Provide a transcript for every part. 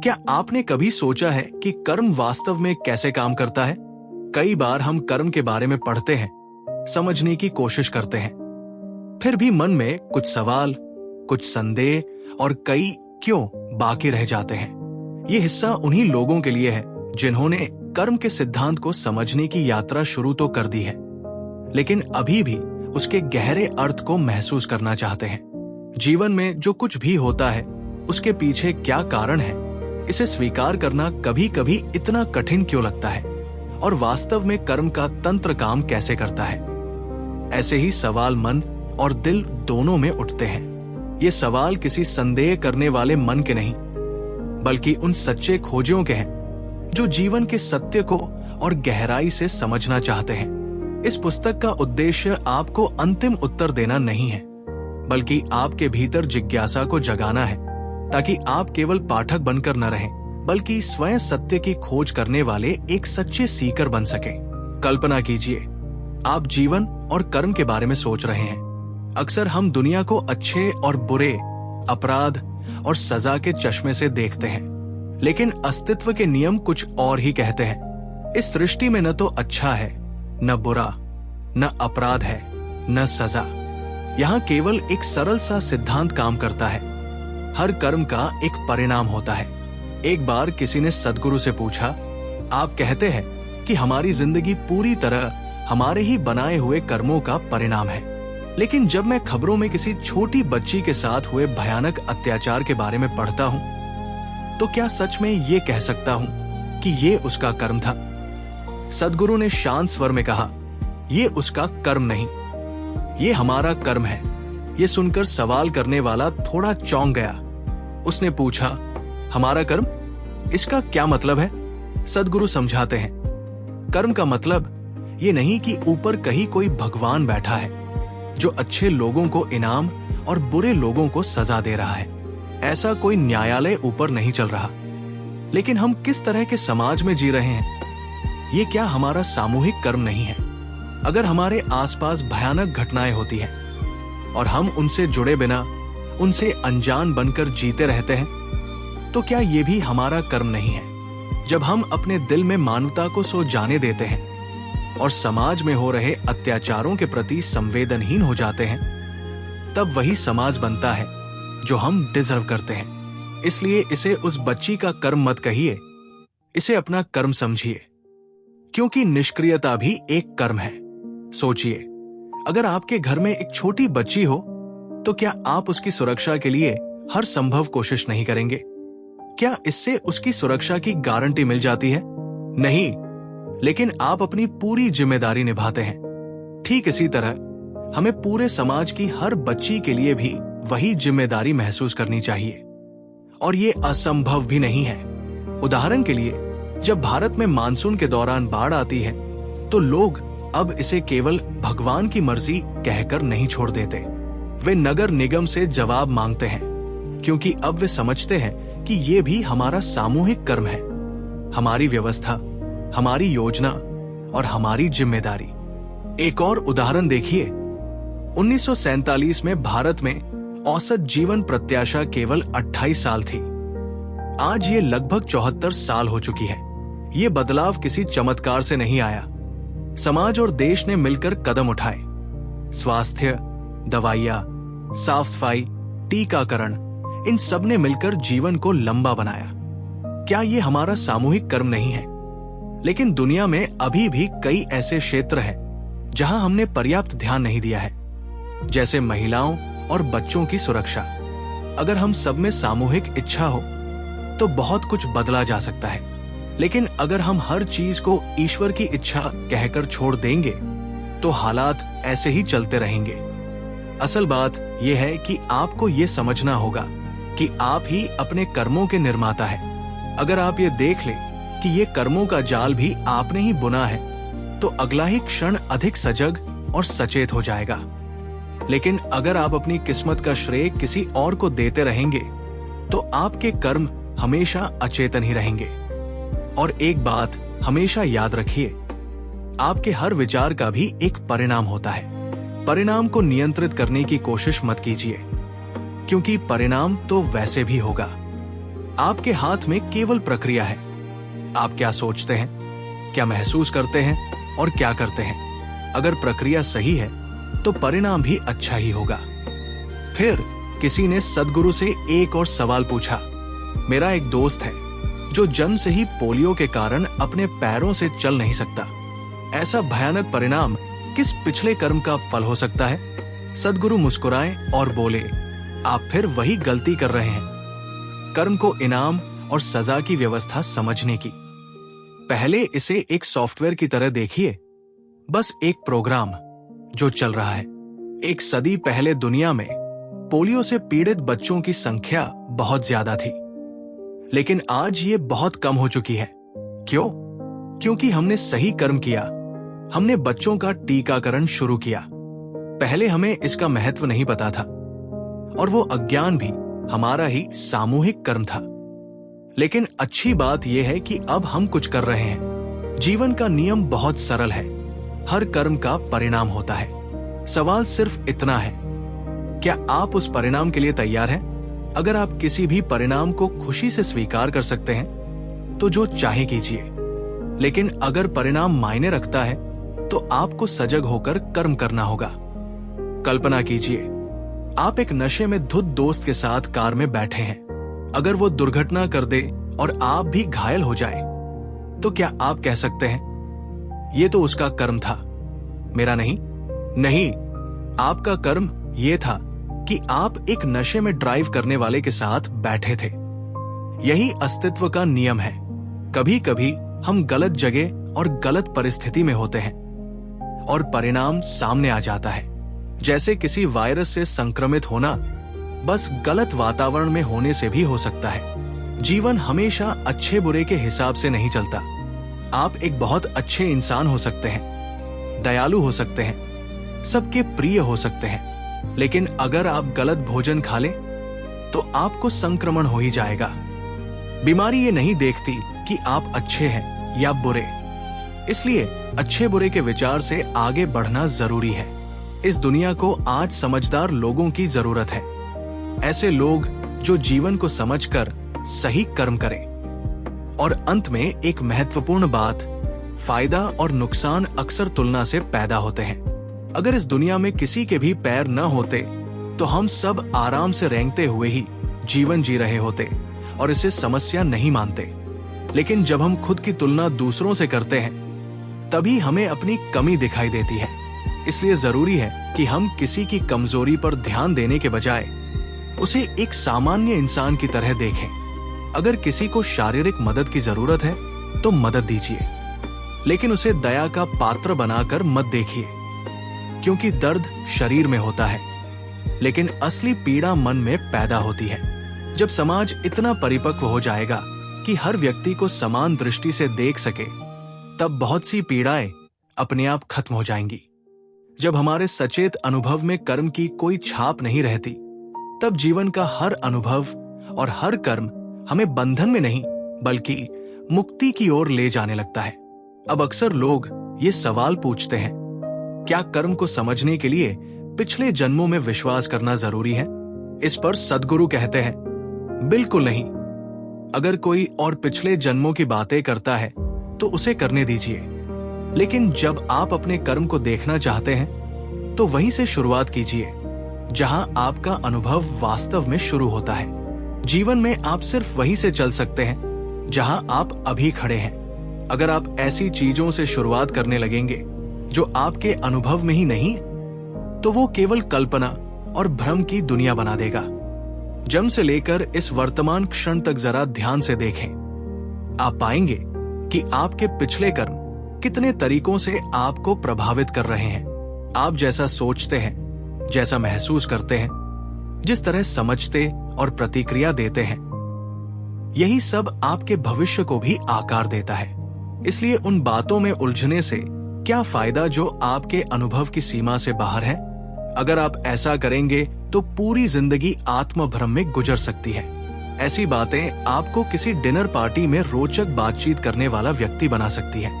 क्या आपने कभी सोचा है कि कर्म वास्तव में कैसे काम करता है? कई बार हम कर्म के बारे में पढ़ते हैं, समझने की कोशिश करते हैं, फिर भी मन में कुछ सवाल, कुछ संदेह और कई क्यों बाकी रह जाते हैं। ये हिस्सा उन्हीं लोगों के लिए है जिन्होंने कर्म के सिद्धांत को समझने की यात्रा शुरू तो कर दी है, लेकिन अभी भी उसके गहरे अर्थ को महसूस करना चाहते हैं। जीवन में जो कुछ भी होता है उसके पीछे क्या कारण है, इसे स्वीकार करना कभी कभी इतना कठिन क्यों लगता है, और वास्तव में कर्म का तंत्र काम कैसे करता है। ऐसे ही सवाल मन और दिल दोनों में उठते हैं। ये सवाल किसी संदेह करने वाले मन के नहीं, बल्कि उन सच्चे खोजियों के हैं जो जीवन के सत्य को और गहराई से समझना चाहते हैं। इस पुस्तक का उद्देश्य आपको अंतिम उत्तर देना नहीं है, बल्कि आपके भीतर जिज्ञासा को जगाना है, ताकि आप केवल पाठक बनकर न रहें, बल्कि स्वयं सत्य की खोज करने वाले एक सच्चे सीकर बन सकें। कल्पना कीजिए, आप जीवन और कर्म के बारे में सोच रहे हैं। अक्सर हम दुनिया को अच्छे और बुरे, अपराध और सजा के चश्मे से देखते हैं, लेकिन अस्तित्व के नियम कुछ और ही कहते हैं। इस सृष्टि में न तो अच्छा है, न बुरा, न अपराध है, न सजा। यहाँ केवल एक सरल सा सिद्धांत काम करता है। हर कर्म का एक परिणाम होता है। एक बार किसी ने सद्गुरु से पूछा, आप कहते हैं कि हमारी जिंदगी पूरी तरह हमारे ही बनाए हुए कर्मों का परिणाम है, लेकिन जब मैं खबरों में किसी छोटी बच्ची के साथ हुए भयानक अत्याचार के बारे में पढ़ता हूँ, तो क्या सच में ये कह सकता हूँ कि ये उसका कर्म था? सद्गुरु ने शांत स्वर में कहा, ये उसका कर्म नहीं, ये हमारा कर्म है। ये सुनकर सवाल करने वाला थोड़ा चौंक गया। उसने पूछा, हमारा कर्म? इसका क्या मतलब है? सद्गुरु समझाते हैं, कर्म का मतलब ये नहीं कि ऊपर कहीं कोई भगवान बैठा है जो अच्छे लोगों को इनाम और बुरे लोगों को सजा दे रहा है। ऐसा कोई न्यायालय ऊपर नहीं चल रहा। लेकिन हम किस तरह के समाज में जी रहे हैं? ये क्या हमारा सामूहिक कर्म नहीं है? अगर हमारे आसपास भयानक घटनाएं होती हैं और हम उनसे जुड़े बिना उनसे अनजान बनकर जीते रहते हैं, तो क्या ये भी हमारा कर्म नहीं है? जब हम अपने दिल में मानवता को सो जाने देते हैं और समाज में हो रहे अत्याचारों के प्रति संवेदनहीन हो जाते हैं, तब वही समाज बनता है जो हम डिजर्व करते हैं। इसलिए इसे उस बच्ची का कर्म मत कहिए, इसे अपना कर्म समझिए, क्योंकि निष्क्रियता भी एक कर्म है। सोचिए, अगर आपके घर में एक छोटी बच्ची हो, तो क्या आप उसकी सुरक्षा के लिए हर संभव कोशिश नहीं करेंगे? क्या इससे उसकी सुरक्षा की गारंटी मिल जाती है? नहीं, लेकिन आप अपनी पूरी जिम्मेदारी निभाते हैं। ठीक इसी तरह हमें पूरे समाज की हर बच्ची के लिए भी वही जिम्मेदारी महसूस करनी चाहिए, और ये असंभव भी नहीं है। उदाहरण के लिए, जब भारत में मानसून के दौरान बाढ़ आती है, तो लोग अब इसे केवल भगवान की मर्जी कहकर नहीं छोड़ देते। वे नगर निगम से जवाब मांगते हैं, क्योंकि अब वे समझते हैं कि ये भी हमारा सामूहिक कर्म है, हमारी व्यवस्था, हमारी योजना और हमारी जिम्मेदारी। एक और उदाहरण देखिए, 1947 में भारत में औसत जीवन प्रत्याशा केवल 28 साल थी। आज ये लगभग 74 साल हो चुकी है। ये बदलाव किसी चमत्कार से नहीं आया। समाज और देश ने मिलकर कदम उठाए। स्वास्थ्य, दवाइयां, साफ सफाई, टीकाकरण, इन सब ने मिलकर जीवन को लंबा बनाया। क्या ये हमारा सामूहिक कर्म नहीं है? लेकिन दुनिया में अभी भी कई ऐसे क्षेत्र हैं जहां हमने पर्याप्त ध्यान नहीं दिया है, जैसे महिलाओं और बच्चों की सुरक्षा। अगर हम सब में सामूहिक इच्छा हो तो बहुत कुछ बदला जा सकता है, लेकिन अगर हम हर चीज को ईश्वर की इच्छा कहकर छोड़ देंगे तो हालात ऐसे ही चलते रहेंगे। असल बात यह है कि आपको ये समझना होगा कि आप ही अपने कर्मों के निर्माता हैं। अगर आप ये देख लें कि ये कर्मों का जाल भी आपने ही बुना है, तो अगला ही क्षण अधिक सजग और सचेत हो जाएगा। लेकिन अगर आप अपनी किस्मत का श्रेय किसी और को देते रहेंगे, तो आपके कर्म हमेशा अचेतन ही रहेंगे। और एक बात हमेशा याद रखिए, आपके हर विचार का भी एक परिणाम होता है। परिणाम को नियंत्रित करने की कोशिश मत कीजिए, क्योंकि परिणाम तो वैसे भी होगा। आपके हाथ में केवल प्रक्रिया है। आप क्या सोचते हैं, क्या महसूस करते हैं और क्या करते हैं। अगर प्रक्रिया सही है तो परिणाम भी अच्छा ही होगा। फिर किसी ने सद्गुरु से एक और सवाल पूछा। मेरा एक दोस्त है जो जन्म से ही पोलियो के कारण अपने पैरों से चल नहीं सकता। ऐसा भयानक परिणाम किस पिछले कर्म का फल हो सकता है? सद्गुरु मुस्कुराए और बोले, आप फिर वही गलती कर रहे हैं, कर्म को इनाम और सजा की व्यवस्था समझने की। पहले इसे एक सॉफ्टवेयर की तरह देखिए, बस एक प्रोग्राम जो चल रहा है। एक सदी पहले दुनिया में पोलियो से पीड़ित बच्चों की संख्या बहुत ज्यादा थी, लेकिन आज ये बहुत कम हो चुकी है। क्यों? क्योंकि हमने सही कर्म किया। हमने बच्चों का टीकाकरण शुरू किया। पहले हमें इसका महत्व नहीं पता था, और वो अज्ञान भी हमारा ही सामूहिक कर्म था। लेकिन अच्छी बात यह है कि अब हम कुछ कर रहे हैं। जीवन का नियम बहुत सरल है, हर कर्म का परिणाम होता है। सवाल सिर्फ इतना है, क्या आप उस परिणाम के लिए तैयार हैं? अगर आप किसी भी परिणाम को खुशी से स्वीकार कर सकते हैं तो जो चाहे कीजिए, लेकिन अगर परिणाम मायने रखता है तो आपको सजग होकर कर्म करना होगा। कल्पना कीजिए, आप एक नशे में धुत दोस्त के साथ कार में बैठे हैं। अगर वो दुर्घटना कर दे और आप भी घायल हो जाए तो क्या आप कह सकते हैं, ये तो उसका कर्म था, मेरा नहीं? नहीं, आपका कर्म ये था कि आप एक नशे में ड्राइव करने वाले के साथ बैठे थे। यही अस्तित्व का नियम है। कभी कभी हम गलत जगह और गलत परिस्थिति में होते हैं और परिणाम सामने आ जाता है। जैसे किसी वायरस से संक्रमित होना बस गलत वातावरण में होने से भी हो सकता है। जीवन हमेशा अच्छे बुरे के हिसाब से नहीं चलता। आप एक बहुत अच्छे इंसान हो सकते हैं, दयालु हो सकते हैं, सबके प्रिय हो सकते हैं, लेकिन अगर आप गलत भोजन खा लें तो आपको संक्रमण हो ही जाएगा। बीमारी ये नहीं देखती कि आप अच्छे हैं या बुरे, इसलिए अच्छे बुरे के विचार से आगे बढ़ना जरूरी है। इस दुनिया को आज समझदार लोगों की जरूरत है, ऐसे लोग जो जीवन को समझकर सही कर्म करें। और अंत में एक महत्वपूर्ण बात, फायदा और नुकसान अक्सर तुलना से पैदा होते हैं। अगर इस दुनिया में किसी के भी पैर न होते तो हम सब आराम से रेंगते हुए ही जीवन जी रहे होते और इसे समस्या नहीं मानते। लेकिन जब हम खुद की तुलना दूसरों से करते हैं तभी हमें अपनी कमी दिखाई देती है। इसलिए जरूरी है कि हम किसी की कमजोरी पर ध्यान देने के बजाय उसे एक सामान्य इंसान की तरह देखें। अगर किसी को शारीरिक मदद की जरूरत है तो मदद दीजिए, लेकिन उसे दया का पात्र बनाकर मत देखिए, क्योंकि दर्द शरीर में होता है लेकिन असली पीड़ा मन में पैदा होती है। जब समाज इतना परिपक्व हो जाएगा कि हर व्यक्ति को समान दृष्टि से देख सके, तब बहुत सी पीड़ाएं अपने आप खत्म हो जाएंगी। जब हमारे सचेत अनुभव में कर्म की कोई छाप नहीं रहती, तब जीवन का हर अनुभव और हर कर्म हमें बंधन में नहीं बल्कि मुक्ति की ओर ले जाने लगता है। अब अक्सर लोग ये सवाल पूछते हैं, क्या कर्म को समझने के लिए पिछले जन्मों में विश्वास करना जरूरी है? इस पर सद्गुरु कहते हैं, बिल्कुल नहीं। अगर कोई और पिछले जन्मों की बातें करता है तो उसे करने दीजिए, लेकिन जब आप अपने कर्म को देखना चाहते हैं तो वहीं से शुरुआत कीजिए जहां आपका अनुभव वास्तव में शुरू होता है। जीवन में आप सिर्फ वहीं से चल सकते हैं जहां आप अभी खड़े हैं। अगर आप ऐसी चीजों से शुरुआत करने लगेंगे जो आपके अनुभव में ही नहीं, तो वो केवल कल्पना और भ्रम की दुनिया बना देगा। जन्म से लेकर इस वर्तमान क्षण तक जरा ध्यान से देखें। आप पाएंगे कि आपके पिछले कर्म कितने तरीकों से आपको प्रभावित कर रहे हैं। आप जैसा सोचते हैं, जैसा महसूस करते हैं, जिस तरह समझते और प्रतिक्रिया देते हैं, यही सब आपके भविष्य को भी आकार देता है। इसलिए उन बातों में उलझने से क्या फायदा जो आपके अनुभव की सीमा से बाहर है। अगर आप ऐसा करेंगे तो पूरी जिंदगी आत्मभ्रम में गुजर सकती है। ऐसी बातें आपको किसी डिनर पार्टी में रोचक बातचीत करने वाला व्यक्ति बना सकती है,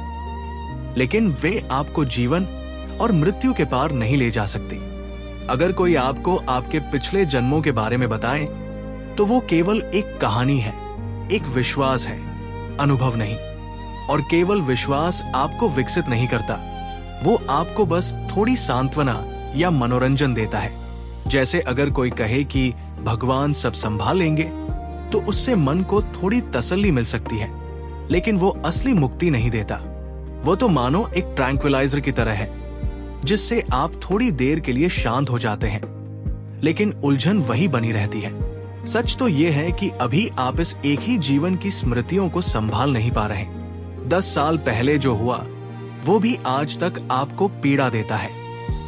लेकिन वे आपको जीवन और मृत्यु के पार नहीं ले जा सकती। अगर कोई आपको आपके पिछले जन्मों के बारे में बताए तो वो केवल एक कहानी है, एक विश्वास है, अनुभव नहीं। और केवल विश्वास आपको विकसित नहीं करता, वो आपको बस थोड़ी सांत्वना या मनोरंजन देता है। जैसे अगर कोई कहे कि भगवान सब संभाल लेंगे, तो उससे मन को थोड़ी तसल्ली मिल सकती है, लेकिन वो असली मुक्ति नहीं देता। वो तो मानो एक ट्रैंक्विलाइजर की तरह है, जिससे आप थोड़ी देर के लिए शांत हो जाते हैं, लेकिन उलझन वही बनी रहती है। सच तो ये है कि अभी आप इस एक ही जीवन की स्मृतियों को संभाल नहीं पा रहे। 10 साल पहले जो हुआ, वो भी आज तक आपको पीड़ा देता है।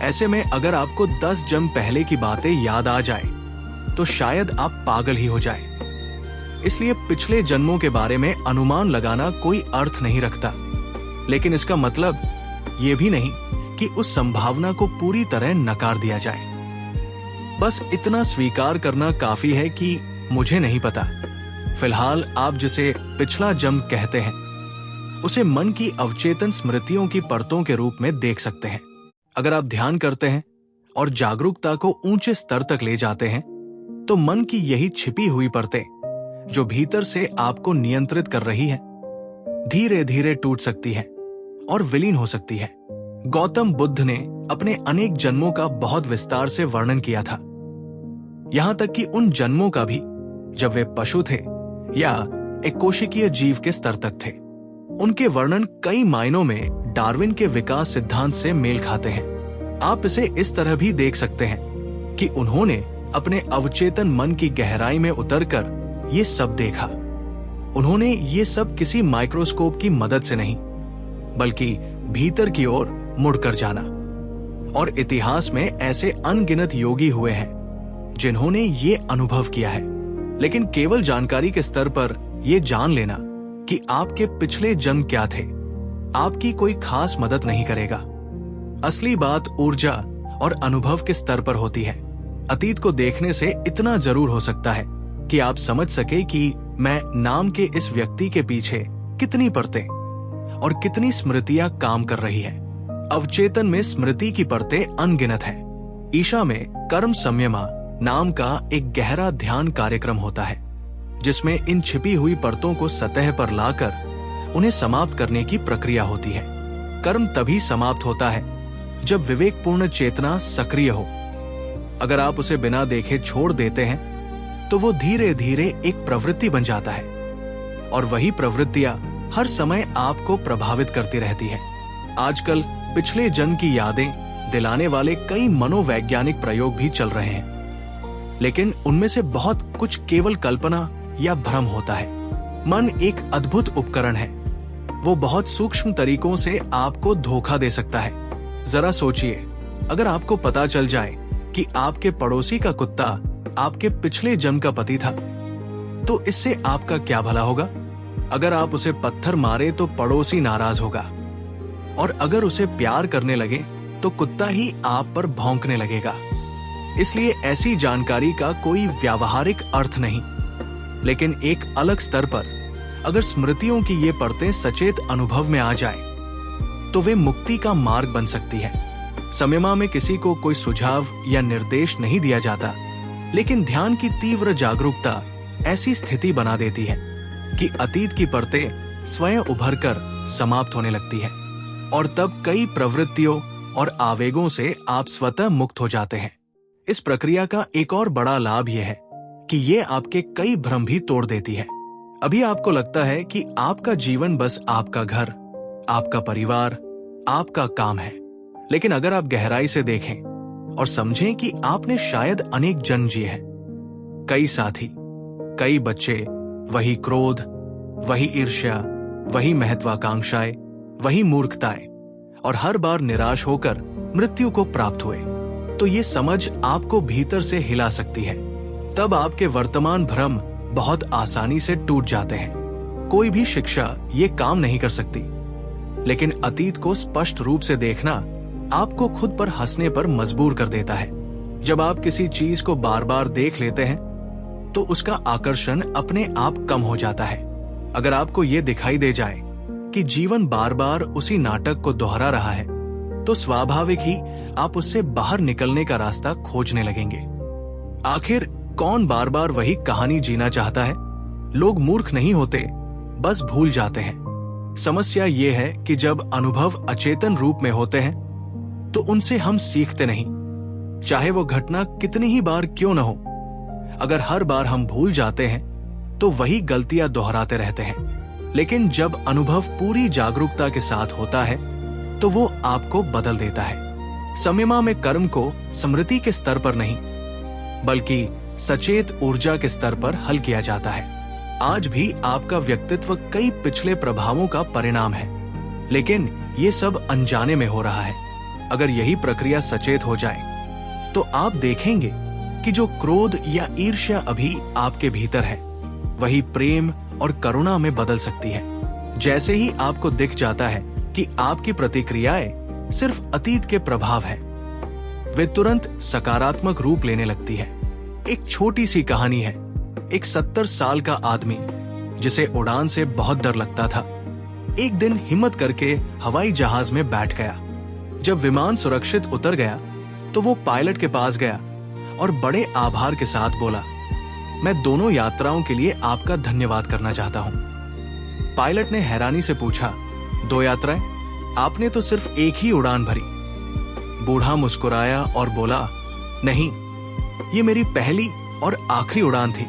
ऐसे में अगर आपको 10 जन्म पहले की बातें याद आ जाए, तो शायद आप पागल ही हो जाए। इसलिए पिछले जन्मों के बारे में अनुमान लगाना कोई अर्थ नहीं रखता, लेकिन इसका मतलब ये भी नहीं कि उस संभावना को पूरी तरह नकार दिया जाए। बस इतना स्वीकार करना काफी है कि मुझे नहीं पता। फिलहाल आप जिसे पिछला जन्म कहते हैं, उसे मन की अवचेतन स्मृतियों की परतों के रूप में देख सकते हैं। अगर आप ध्यान करते हैं और जागरूकता को ऊंचे स्तर तक ले जाते हैं, तो मन की यही छिपी हुई परतें, जो भीतर से आपको नियंत्रित कर रही है, धीरे धीरे टूट सकती है और विलीन हो सकती है। गौतम बुद्ध ने अपने अनेक जन्मों का बहुत विस्तार से वर्णन किया था, यहां तक कि उन जन्मों का भी जब वे पशु थे या एक कोशिकीय जीव के स्तर तक थे। उनके वर्णन कई मायनों में डार्विन के विकास सिद्धांत से मेल खाते हैं। आप इसे इस तरह भी देख सकते हैं कि उन्होंने अपने अवचेतन मन की गहराई में उतरकर ये सब देखा। उन्होंने ये सब किसी माइक्रोस्कोप की मदद से नहीं, बल्कि भीतर की ओर मुड़कर जाना। और इतिहास में ऐसे अनगिनत योगी हुए हैं जिन्होंने ये अनुभव किया है। लेकिन केवल जानकारी के स्तर पर यह जान लेना कि आपके पिछले जन्म क्या थे, आपकी कोई खास मदद नहीं करेगा। असली बात ऊर्जा और अनुभव के स्तर पर होती है। अतीत को देखने से इतना जरूर हो सकता है कि आप समझ सके कि मैं नाम के इस व्यक्ति के पीछे कितनी परतें और कितनी स्मृतियां काम कर रही है। अवचेतन में स्मृति की परतें अनगिनत हैं। ईशा में कर्म संयमा नाम का एक गहरा ध्यान कार्यक्रम होता है, जिसमें इन छिपी हुई परतों को सतह पर लाकर उन्हें समाप्त करने की प्रक्रिया होती है। कर्म तभी समाप्त होता है जब विवेकपूर्ण चेतना सक्रिय हो। अगर आप उसे बिना देखे छोड़ देते हैं, तो वो धीरे धीरे एक प्रवृत्ति बन जाता है, और वही प्रवृत्तियां हर समय आपको प्रभावित करती रहती है। आजकल पिछले जन्म की यादें दिलाने वाले कई मनोवैज्ञानिक प्रयोग भी चल रहे हैं, लेकिन उनमें से बहुत कुछ केवल कल्पना या भ्रम होता है। मन एक अद्भुत उपकरण है। वो बहुत सूक्ष्म तरीकों से आपको धोखा दे सकता है। जरा सोचिए, अगर आपको पता चल जाए कि आपके पड़ोसी का कुत्ता आपके पिछले जन्म का पति था, तो इससे आपका क्या भला होगा? अगर आप उसे पत्थर मारे तो पड़ोसी नाराज होगा, और अगर उसे प्यार करने लगे तो कुत्ता ही आप पर भौंकने लगेगा। इसलिए ऐसी जानकारी का कोई व्यावहारिक अर्थ नहीं, लेकिन एक अलग स्तर पर अगर स्मृतियों की ये परतें सचेत अनुभव में आ जाए, तो वे मुक्ति का मार्ग बन सकती है। संयमा में किसी को कोई सुझाव या निर्देश नहीं दिया जाता, लेकिन ध्यान की तीव्र जागरूकता ऐसी स्थिति बना देती है कि अतीत की परतें स्वयं उभरकर समाप्त होने लगती है, और तब कई प्रवृत्तियों और आवेगों से आप स्वतः मुक्त हो जाते हैं। इस प्रक्रिया का एक और बड़ा लाभ यह है कि यह आपके कई भ्रम भी तोड़ देती है। अभी आपको लगता है कि आपका जीवन बस आपका घर, आपका परिवार, आपका काम है, लेकिन अगर आप गहराई से देखें और समझें कि आपने शायद अनेक जन्म जिए हैं, कई साथी, कई बच्चे, वही क्रोध, वही ईर्ष्या, वही महत्वाकांक्षाएं, वही मूर्खताएं, और हर बार निराश होकर मृत्यु को प्राप्त हुए, तो ये समझ आपको भीतर से हिला सकती है। तब आपके वर्तमान भ्रम बहुत आसानी से टूट जाते हैं। कोई भी शिक्षा ये काम नहीं कर सकती, लेकिन अतीत को स्पष्ट रूप से देखना आपको खुद पर हंसने पर मजबूर कर देता है। जब आप किसी चीज को बार बार देख लेते हैं, तो उसका आकर्षण अपने आप कम हो जाता है। अगर आपको ये दिखाई दे जाए कि जीवन बार बार उसी नाटक को दोहरा रहा है, तो स्वाभाविक ही आप उससे बाहर निकलने का रास्ता खोजने लगेंगे। आखिर कौन बार बार वही कहानी जीना चाहता है? लोग मूर्ख नहीं होते, बस भूल जाते हैं। समस्या ये है कि जब अनुभव अचेतन रूप में होते हैं तो उनसे हम सीखते नहीं, चाहे वो घटना कितनी ही बार क्यों न हो। अगर हर बार हम भूल जाते हैं तो वही गलतियां दोहराते रहते हैं। लेकिन जब अनुभव पूरी जागरूकता के साथ होता है तो वो आपको बदल देता है। समिमा में कर्म को स्मृति के स्तर पर नहीं, बल्कि सचेत ऊर्जा के स्तर पर हल किया जाता है। आज भी आपका व्यक्तित्व कई पिछले प्रभावों का परिणाम है, लेकिन ये सब अनजाने में हो रहा है। अगर यही प्रक्रिया सचेत हो जाए तो आप देखेंगे कि जो क्रोध या ईर्ष्या अभी आपके भीतर है, वही प्रेम और करुणा में बदल सकती है। जैसे ही आपको दिख जाता है कि आपकी प्रतिक्रियाएं सिर्फ अतीत के प्रभाव हैं, वे तुरंत सकारात्मक रूप लेने लगती है। एक छोटी सी कहानी है। एक 70 साल का आदमी जिसे उड़ान से बहुत डर लगता था, एक दिन हिम्मत करके हवाई जहाज में बैठ गया। जब विमान सुरक्षित उतर गया तो वो पायलट के पास गया और बड़े आभार के साथ बोला, मैं दोनों यात्राओं के लिए आपका धन्यवाद करना चाहता हूं। पायलट ने हैरानी से पूछा, 2 यात्राएं? आपने तो सिर्फ एक ही उड़ान भरी। बूढ़ा मुस्कुराया और बोला, नहीं, ये मेरी पहली और आखिरी उड़ान थी,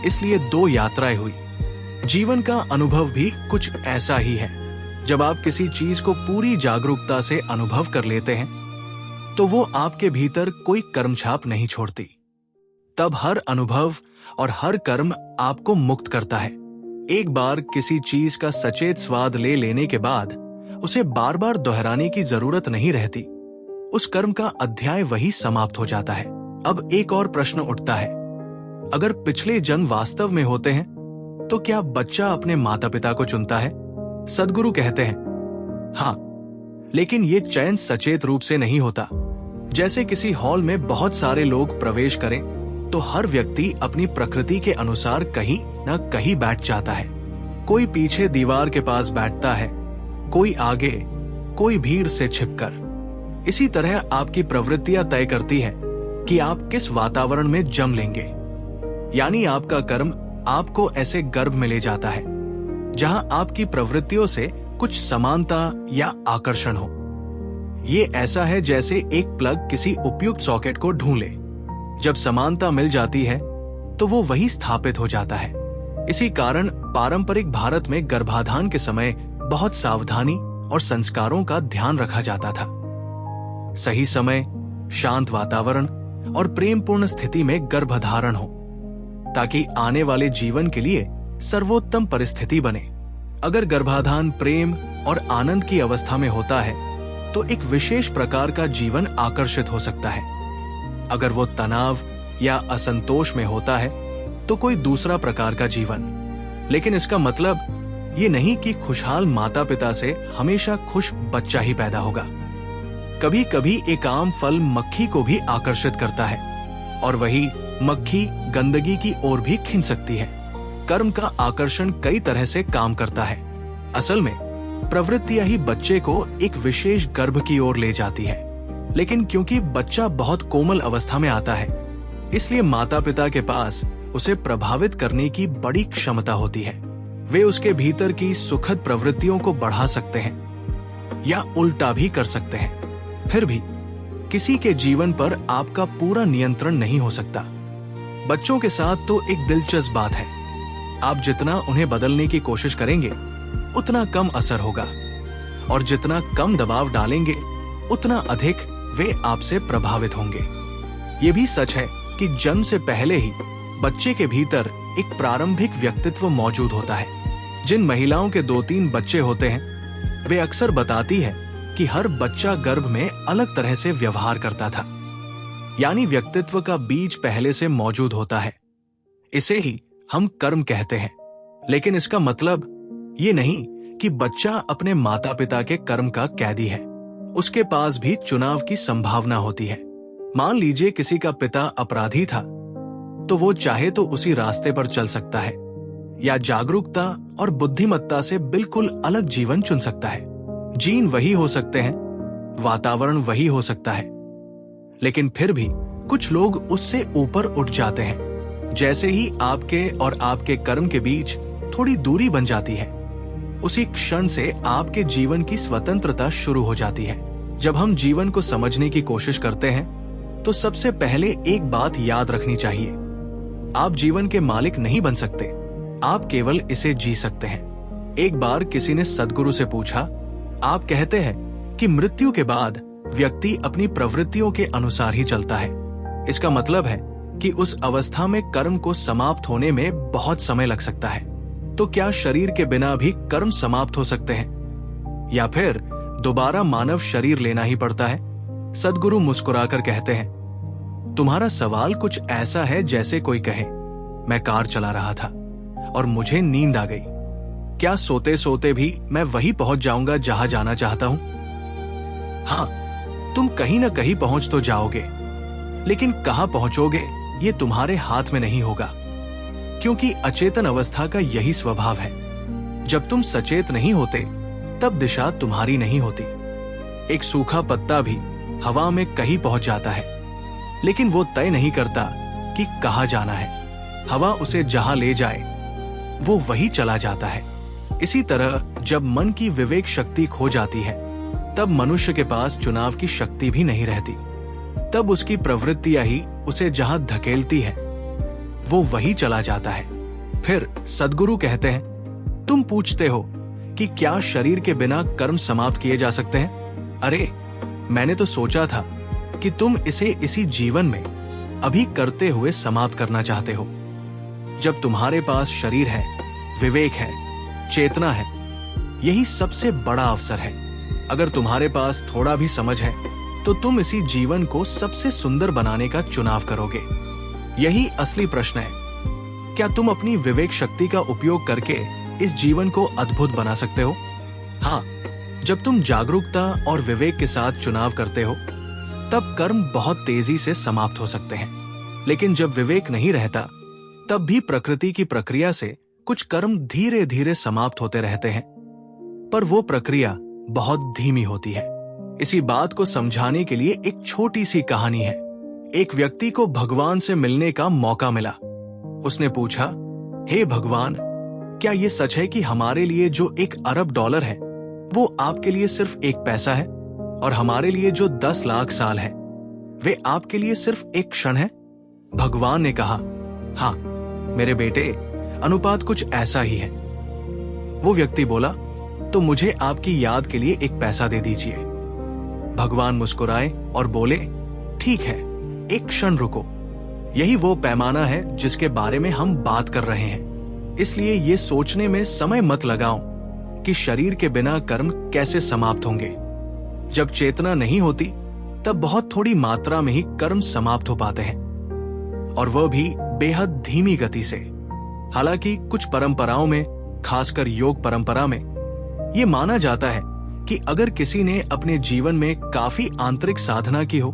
इसलिए 2 यात्राएं हुई। जीवन का अनुभव भी कुछ ऐसा ही है। जब आप किसी चीज को पूरी जागरूकता से अनुभव कर लेते हैं तो वो आपके भीतर कोई कर्मछाप नहीं छोड़ती। तब हर अनुभव और हर कर्म आपको मुक्त करता है। एक बार किसी चीज का सचेत स्वाद ले लेने के बाद उसे बार बार दोहराने की जरूरत नहीं रहती। उस कर्म का अध्याय वही समाप्त हो जाता है। अब एक और प्रश्न उठता है, अगर पिछले जन्म वास्तव में होते हैं तो क्या बच्चा अपने माता पिता को चुनता है? सद्गुरु कहते हैं, हाँ, लेकिन ये चयन सचेत रूप से नहीं होता। जैसे किसी हॉल में बहुत सारे लोग प्रवेश करें तो हर व्यक्ति अपनी प्रकृति के अनुसार कहीं न कहीं बैठ जाता है। कोई पीछे दीवार के पास बैठता है, कोई आगे, कोई भीड़ से छिपकर। इसी तरह आपकी प्रवृत्तियां तय करती है कि आप किस वातावरण में जम लेंगे। यानी आपका कर्म आपको ऐसे गर्भ में ले जाता है जहां आपकी प्रवृत्तियों से कुछ समानता या आकर्षण हो। ये ऐसा है जैसे एक प्लग किसी उपयुक्त सॉकेट को ढूंढे। जब समानता मिल जाती है तो वो वही स्थापित हो जाता है। इसी कारण पारंपरिक भारत में गर्भाधान के समय बहुत सावधानी और संस्कारों का ध्यान रखा जाता था। सही समय, शांत वातावरण और प्रेमपूर्ण स्थिति में गर्भधारण हो, ताकि आने वाले जीवन के लिए सर्वोत्तम परिस्थिति बने। अगर गर्भाधान प्रेम और आनंद की अवस्था में होता है तो एक विशेष प्रकार का जीवन आकर्षित हो सकता है। अगर वो तनाव या असंतोष में होता है तो कोई दूसरा प्रकार का जीवन। लेकिन इसका मतलब ये नहीं कि खुशहाल माता पिता से हमेशा खुश बच्चा ही पैदा होगा। कभी कभी एक आम फल मक्खी को भी आकर्षित करता है और वही मक्खी गंदगी की ओर भी खींच सकती है। कर्म का आकर्षण कई तरह से काम करता है। असल में प्रवृत्तियां ही बच्चे को एक विशेष गर्भ की ओर ले जाती है। लेकिन क्योंकि बच्चा बहुत कोमल अवस्था में आता है, इसलिए माता पिता के पास उसे प्रभावित करने की बड़ी क्षमता होती है। वे उसके भीतर की सुखद प्रवृत्तियों को बढ़ा सकते हैं या उल्टा भी कर सकते हैं। फिर भी किसी के जीवन पर आपका पूरा नियंत्रण नहीं हो सकता। बच्चों के साथ तो एक दिलचस्प बात है, आप जितना उन्हें बदलने की कोशिश करेंगे उतना कम असर होगा, और जितना कम दबाव डालेंगे उतना अधिक वे आपसे प्रभावित होंगे। ये भी सच है कि जन्म से पहले ही बच्चे के भीतर एक प्रारंभिक व्यक्तित्व मौजूद होता है। जिन महिलाओं के 2-3 बच्चे होते हैं, वे अक्सर बताती है कि हर बच्चा गर्भ में अलग तरह से व्यवहार करता था। यानी व्यक्तित्व का बीज पहले से मौजूद होता है। इसे ही हम कर्म कहते हैं। लेकिन इसका मतलब ये नहीं कि बच्चा अपने माता पिता के कर्म का कैदी है। उसके पास भी चुनाव की संभावना होती है। मान लीजिए किसी का पिता अपराधी था, तो वो चाहे तो उसी रास्ते पर चल सकता है, या जागरूकता और बुद्धिमत्ता से बिल्कुल अलग जीवन चुन सकता है। जीन वही हो सकते हैं, वातावरण वही हो सकता है, लेकिन फिर भी कुछ लोग उससे ऊपर उठ जाते हैं। जैसे ही आपके और आपके कर्म के बीच थोड़ी दूरी बन जाती है, उसी क्षण से आपके जीवन की स्वतंत्रता शुरू हो जाती है। जब हम जीवन को समझने की कोशिश करते हैं तो सबसे पहले एक बात याद रखनी चाहिए, आप जीवन के मालिक नहीं बन सकते, आप केवल इसे जी सकते हैं। एक बार किसी ने सद्गुरु से पूछा, आप कहते हैं कि मृत्यु के बाद व्यक्ति अपनी प्रवृत्तियों के अनुसार ही चलता है, इसका मतलब है कि उस अवस्था में कर्म को समाप्त होने में बहुत समय लग सकता है, तो क्या शरीर के बिना भी कर्म समाप्त हो सकते हैं या फिर दोबारा मानव शरीर लेना ही पड़ता है? सद्गुरु मुस्कुराकर कहते हैं, तुम्हारा सवाल कुछ ऐसा है जैसे कोई कहे, मैं कार चला रहा था और मुझे नींद आ गई, क्या सोते सोते भी मैं वही पहुंच जाऊंगा जहां जाना चाहता हूं? हाँ, तुम कहीं ना कहीं पहुंच तो जाओगे, लेकिन कहां पहुंचोगे ये तुम्हारे हाथ में नहीं होगा, क्योंकि अचेतन अवस्था का यही स्वभाव है। जब तुम सचेत नहीं होते तब दिशा तुम्हारी नहीं होती। एक सूखा पत्ता भी हवा में कहीं पहुंच जाता है, लेकिन वो तय नहीं करता कि कहां जाना है। हवा उसे जहां ले जाए वो वही चला जाता है। इसी तरह जब मन की विवेक शक्ति खो जाती है तब मनुष्य के पास चुनाव की शक्ति भी नहीं रहती। तब उसकी प्रवृत्तियां ही उसे जहां धकेलती है वो वही चला जाता है। फिर सद्गुरु कहते हैं, तुम पूछते हो कि क्या शरीर के बिना कर्म समाप्त किए जा सकते हैं? अरे, मैंने तो सोचा था कि तुम इसे इसी जीवन में अभी करते हुए समाप्त करना चाहते हो। जब तुम्हारे पास शरीर है, विवेक है, चेतना है, यही सबसे बड़ा अवसर है। अगर तुम्हारे पास थोड़ा भी समझ है तो तुम इसी जीवन को सबसे सुंदर बनाने का चुनाव करोगे। यही असली प्रश्न है, क्या तुम अपनी विवेक शक्ति का उपयोग करके इस जीवन को अद्भुत बना सकते हो? हाँ, जब तुम जागरूकता और विवेक के साथ चुनाव करते हो तब कर्म बहुत तेजी से समाप्त हो सकते हैं, लेकिन जब विवेक नहीं रहता तब भी प्रकृति की प्रक्रिया से कुछ कर्म धीरे धीरे समाप्त होते रहते हैं, पर वो प्रक्रिया बहुत धीमी होती है। इसी बात को समझाने के लिए एक छोटी सी कहानी है। एक व्यक्ति को भगवान से मिलने का मौका मिला। उसने पूछा, हे भगवान, क्या ये सच है कि हमारे लिए जो 1 अरब डॉलर है वो आपके लिए सिर्फ 1 पैसा है, और हमारे लिए जो 10 लाख साल है वे आपके लिए सिर्फ 1 क्षण है? भगवान ने कहा, हाँ मेरे बेटे, अनुपात कुछ ऐसा ही है। वो व्यक्ति बोला, तो मुझे आपकी याद के लिए 1 पैसा दे दीजिए। भगवान मुस्कुराए और बोले, ठीक है, 1 क्षण रुको, यही वो पैमाना है जिसके बारे में हम बात कर रहे हैं। इसलिए ये सोचने में समय मत लगाओ कि शरीर के बिना कर्म कैसे समाप्त होंगे। जब चेतना नहीं होती तब बहुत थोड़ी मात्रा में ही कर्म समाप्त हो पाते हैं, और वह भी बेहद धीमी गति से। हालांकि कुछ परंपराओं में, खासकर योग परंपरा में, ये माना जाता है कि अगर किसी ने अपने जीवन में काफी आंतरिक साधना की हो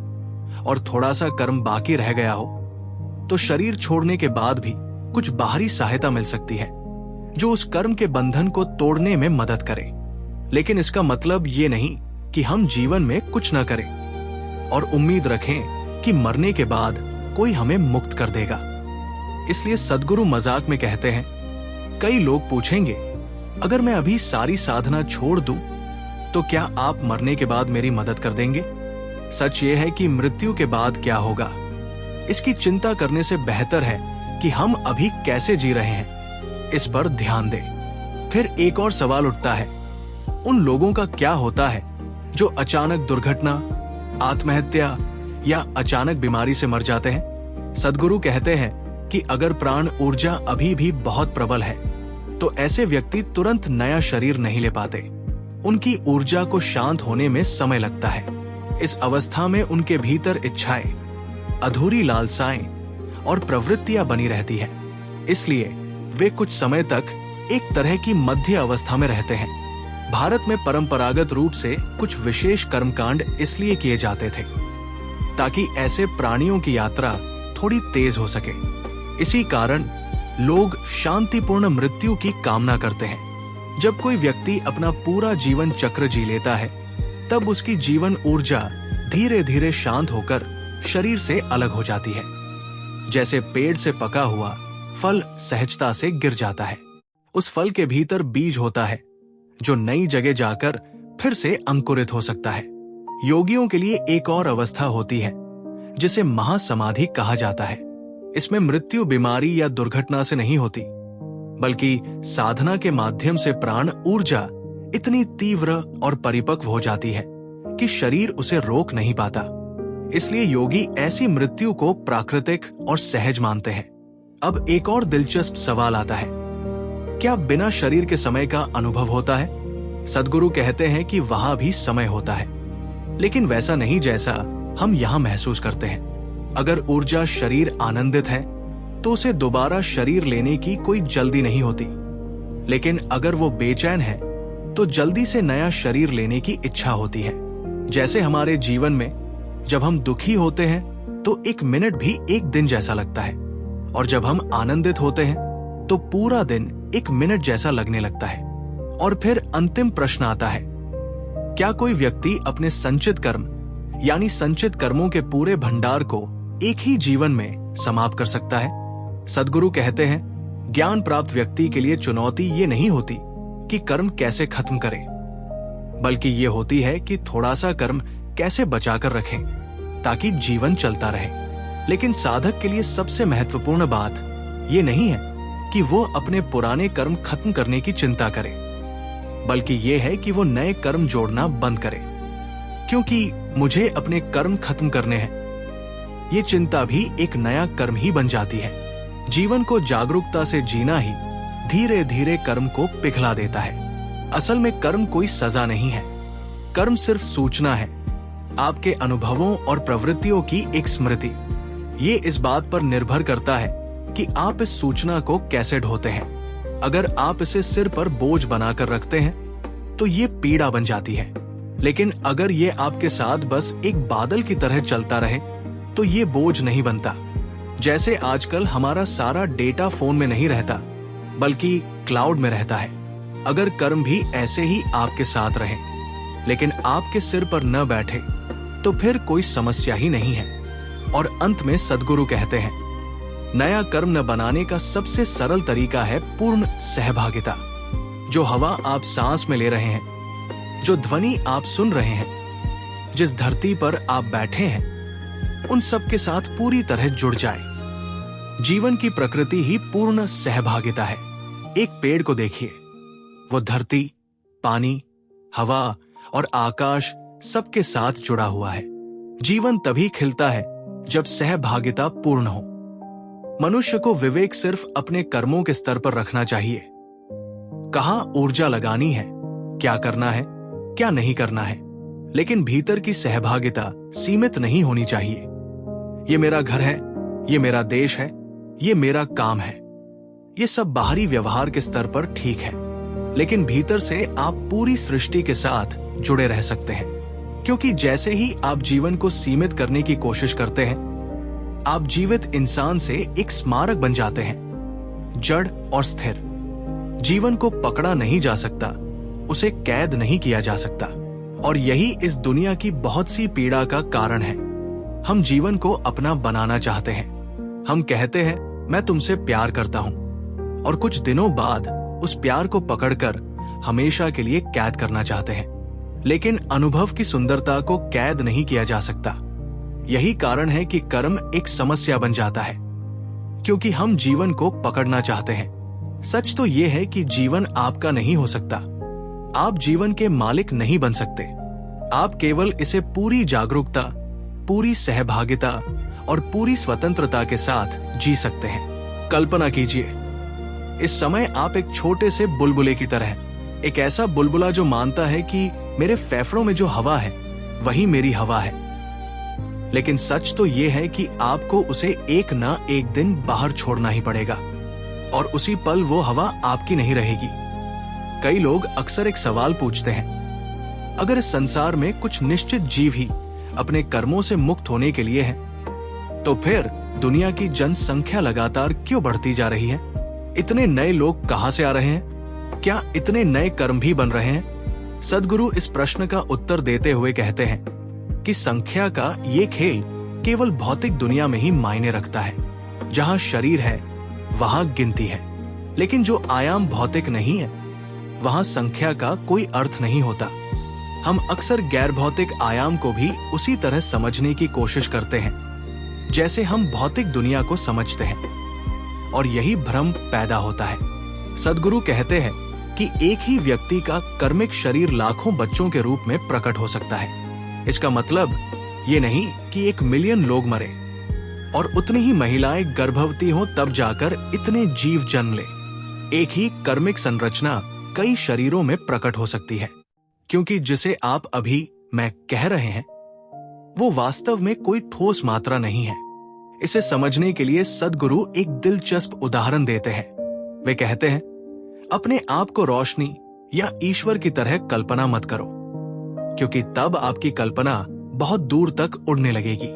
और थोड़ा सा कर्म बाकी रह गया हो तो शरीर छोड़ने के बाद भी कुछ बाहरी सहायता मिल सकती है जो उस कर्म के बंधन को तोड़ने में मदद करे। लेकिन इसका मतलब ये नहीं कि हम जीवन में कुछ न करें और उम्मीद रखें कि मरने के बाद कोई हमें मुक्त कर देगा। इसलिए सद्गुरु मजाक में कहते हैं, कई लोग पूछेंगे, अगर मैं अभी सारी साधना छोड़ दूं तो क्या आप मरने के बाद मेरी मदद कर देंगे? सच ये है कि मृत्यु के बाद क्या होगा, इसकी चिंता करने से बेहतर है कि हम अभी कैसे जी रहे हैं, इस पर ध्यान दें। फिर एक और सवाल उठता है, उन लोगों का क्या होता है जो अचानक दुर्घटना, आत्महत्या या अचानक बीमारी से मर जाते हैं? सद्गुरु कहते हैं कि अगर प्राण ऊर्जा अभी भी बहुत प्रबल है तो ऐसे व्यक्ति तुरंत नया शरीर नहीं ले पाते। उनकी ऊर्जा को शांत होने में समय लगता है। इस अवस्था में उनके भीतर इच्छाएं, अधूरी लालसाएं और प्रवृत्तियां बनी रहती हैं। इसलिए वे कुछ समय तक एक तरह की मध्य अवस्था में रहते हैं। भारत में परंपरागत रूप से कुछ विशेष कर्मकांड इसलिए किए जाते थे ताकि ऐसे प्राणियों की यात्रा थोड़ी तेज हो सके। इसी कारण लोग शांतिपूर्ण मृत्यु की कामना करते हैं। जब कोई व्यक्ति अपना पूरा जीवन चक्र जी लेता है तब उसकी जीवन ऊर्जा धीरे धीरे शांत होकर शरीर से अलग हो जाती है। जैसे पेड़ से पका हुआ फल सहजता से गिर जाता है। उस फल के भीतर बीज होता है जो नई जगह जाकर फिर से अंकुरित हो सकता है। योगियों के लिए एक और अवस्था होती है जिसे महासमाधि कहा जाता है। इसमें मृत्यु बीमारी या दुर्घटना से नहीं होती, बल्कि साधना के माध्यम से प्राण ऊर्जा इतनी तीव्र और परिपक्व हो जाती है कि शरीर उसे रोक नहीं पाता। इसलिए योगी ऐसी मृत्यु को प्राकृतिक और सहज मानते हैं। अब एक और दिलचस्प सवाल आता है, क्या बिना शरीर के समय का अनुभव होता है? सद्गुरु कहते हैं कि वहां भी समय होता है, लेकिन वैसा नहीं जैसा हम यहां महसूस करते हैं। अगर ऊर्जा शरीर आनंदित है तो उसे दोबारा शरीर लेने की कोई जल्दी नहीं होती, लेकिन अगर वो बेचैन है तो जल्दी से नया शरीर लेने की इच्छा होती है। जैसे हमारे जीवन में जब हम दुखी होते हैं तो एक मिनट भी एक दिन जैसा लगता है, और जब हम आनंदित होते हैं तो पूरा दिन एक मिनट जैसा लगने लगता है। और फिर अंतिम प्रश्न आता है, क्या कोई व्यक्ति अपने संचित कर्म यानी संचित कर्मों के पूरे भंडार को एक ही जीवन में समाप्त कर सकता है? सद्गुरु कहते हैं, ज्ञान प्राप्त व्यक्ति के लिए चुनौती ये नहीं होती कि कर्म कैसे खत्म करें, बल्कि ये होती है कि थोड़ा सा कर्म कैसे बचाकर रखें ताकि जीवन चलता रहे। लेकिन साधक के लिए सबसे महत्वपूर्ण बात ये नहीं है कि वो अपने पुराने कर्म खत्म करने की चिंता करे, बल्कि ये है कि वो नए कर्म जोड़ना बंद करे। क्योंकि मुझे अपने कर्म खत्म करने हैं, ये चिंता भी एक नया कर्म ही बन जाती है। जीवन को जागरूकता से जीना ही धीरे धीरे कर्म को पिघला देता है। असल में कर्म कोई सजा नहीं है, कर्म सिर्फ सूचना है, आपके अनुभवों और प्रवृत्तियों की एक स्मृति। ये इस बात पर निर्भर करता है कि आप इस सूचना को कैसे ढोते हैं। अगर आप इसे सिर पर बोझ बनाकर रखते हैं तो ये पीड़ा बन जाती है, लेकिन अगर ये आपके साथ बस एक बादल की तरह चलता रहे तो ये बोझ नहीं बनता। जैसे आजकल हमारा सारा डेटा फोन में नहीं रहता, बल्कि क्लाउड में रहता है। अगर कर्म भी ऐसे ही आपके साथ रहे लेकिन आपके सिर पर न बैठे तो फिर कोई समस्या ही नहीं है। और अंत में सद्गुरु कहते हैं, नया कर्म न बनाने का सबसे सरल तरीका है पूर्ण सहभागिता। जो हवा आप सांस में ले रहे हैं, जो ध्वनि आप सुन रहे हैं, जिस धरती पर आप बैठे हैं, उन सब के साथ पूरी तरह जुड़ जाए। जीवन की प्रकृति ही पूर्ण सहभागिता है। एक पेड़ को देखिए, वो धरती, पानी, हवा और आकाश सबके साथ जुड़ा हुआ है। जीवन तभी खिलता है जब सहभागिता पूर्ण हो। मनुष्य को विवेक सिर्फ अपने कर्मों के स्तर पर रखना चाहिए। कहाँ ऊर्जा लगानी है, क्या करना है, क्या नहीं करना है, लेकिन भीतर की सहभागिता सीमित नहीं होनी चाहिए। ये मेरा घर है, ये मेरा देश है, ये मेरा काम है, ये सब बाहरी व्यवहार के स्तर पर ठीक है, लेकिन भीतर से आप पूरी सृष्टि के साथ जुड़े रह सकते हैं। क्योंकि जैसे ही आप जीवन को सीमित करने की कोशिश करते हैं, आप जीवित इंसान से एक स्मारक बन जाते हैं, जड़ और स्थिर। जीवन को पकड़ा नहीं जा सकता, उसे कैद नहीं किया जा सकता, और यही इस दुनिया की बहुत सी पीड़ा का कारण है। हम जीवन को अपना बनाना चाहते हैं। हम कहते हैं, मैं तुमसे प्यार करता हूं, और कुछ दिनों बाद उस प्यार को पकड़कर हमेशा के लिए कैद करना चाहते हैं। लेकिन अनुभव की सुंदरता को कैद नहीं किया जा सकता। यही कारण है कि कर्म एक समस्या बन जाता है, क्योंकि हम जीवन को पकड़ना चाहते हैं। सच तो यह है कि जीवन आपका नहीं हो सकता। आप जीवन के मालिक नहीं बन सकते। आप केवल इसे पूरी जागरूकता, पूरी सहभागिता और पूरी स्वतंत्रता के साथ जी सकते हैं। कल्पना कीजिए, इस समय आप एक छोटे से बुलबुले की तरह हैं। एक ऐसा बुलबुला जो मानता है कि मेरे फेफड़ों में जो हवा है वही मेरी हवा है। लेकिन सच तो यह है कि आपको उसे एक ना एक दिन बाहर छोड़ना ही पड़ेगा, और उसी पल वो हवा आपकी नहीं रहेगी। कई लोग अक्सर एक सवाल पूछते हैं, अगर इस संसार में कुछ निश्चित जीव ही अपने कर्मों से मुक्त होने के लिए हैं, तो फिर दुनिया की जनसंख्या लगातार क्यों बढ़ती जा रही है? इतने नए लोग कहां से आ रहे हैं? क्या इतने नए कर्म भी बन रहे हैं? सद्गुरु इस प्रश्न का उत्तर देते हुए कहते हैं कि संख्या का ये खेल केवल भौतिक दुनिया में ही मायने रखता है। जहां शरीर है वहां गिनती है, लेकिन जो आयाम भौतिक नहीं है वहां संख्या का कोई अर्थ नहीं होता। हम अक्सर गैर भौतिक आयाम को भी उसी तरह समझने की कोशिश करते हैं जैसे हम भौतिक दुनिया को समझते हैं, और यही भ्रम पैदा होता है। सद्गुरु कहते हैं कि एक ही व्यक्ति का कर्मिक शरीर लाखों बच्चों के रूप में प्रकट हो सकता है। इसका मतलब ये नहीं कि 1 मिलियन लोग मरे और उतनी ही महिलाएं गर्भवती हों तब जाकर इतने जीव जन्म ले। एक ही कर्मिक संरचना कई शरीरों में प्रकट हो सकती है, क्योंकि जिसे आप अभी मैं कह रहे हैं वो वास्तव में कोई ठोस मात्रा नहीं है। इसे समझने के लिए सद्गुरु एक दिलचस्प उदाहरण देते हैं। वे कहते हैं, अपने आप को रोशनी या ईश्वर की तरह कल्पना मत करो, क्योंकि तब आपकी कल्पना बहुत दूर तक उड़ने लगेगी।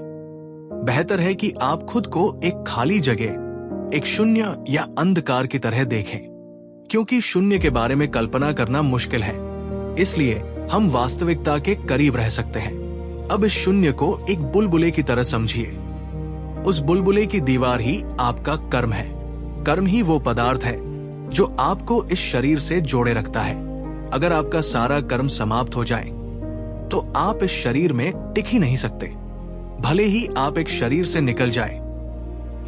बेहतर है कि आप खुद को एक खाली जगह, एक शून्य या अंधकार की तरह देखें, क्योंकि शून्य के बारे में कल्पना करना मुश्किल है, इसलिए हम वास्तविकता के करीब रह सकते हैं। अब इस शून्य को एक बुलबुले की तरह समझिए। उस बुलबुले की दीवार ही आपका कर्म है। कर्म ही वो पदार्थ है जो आपको इस शरीर से जोड़े रखता है। अगर आपका सारा कर्म समाप्त हो जाए तो आप इस शरीर में टिक ही नहीं सकते, भले ही आप एक शरीर से निकल जाए।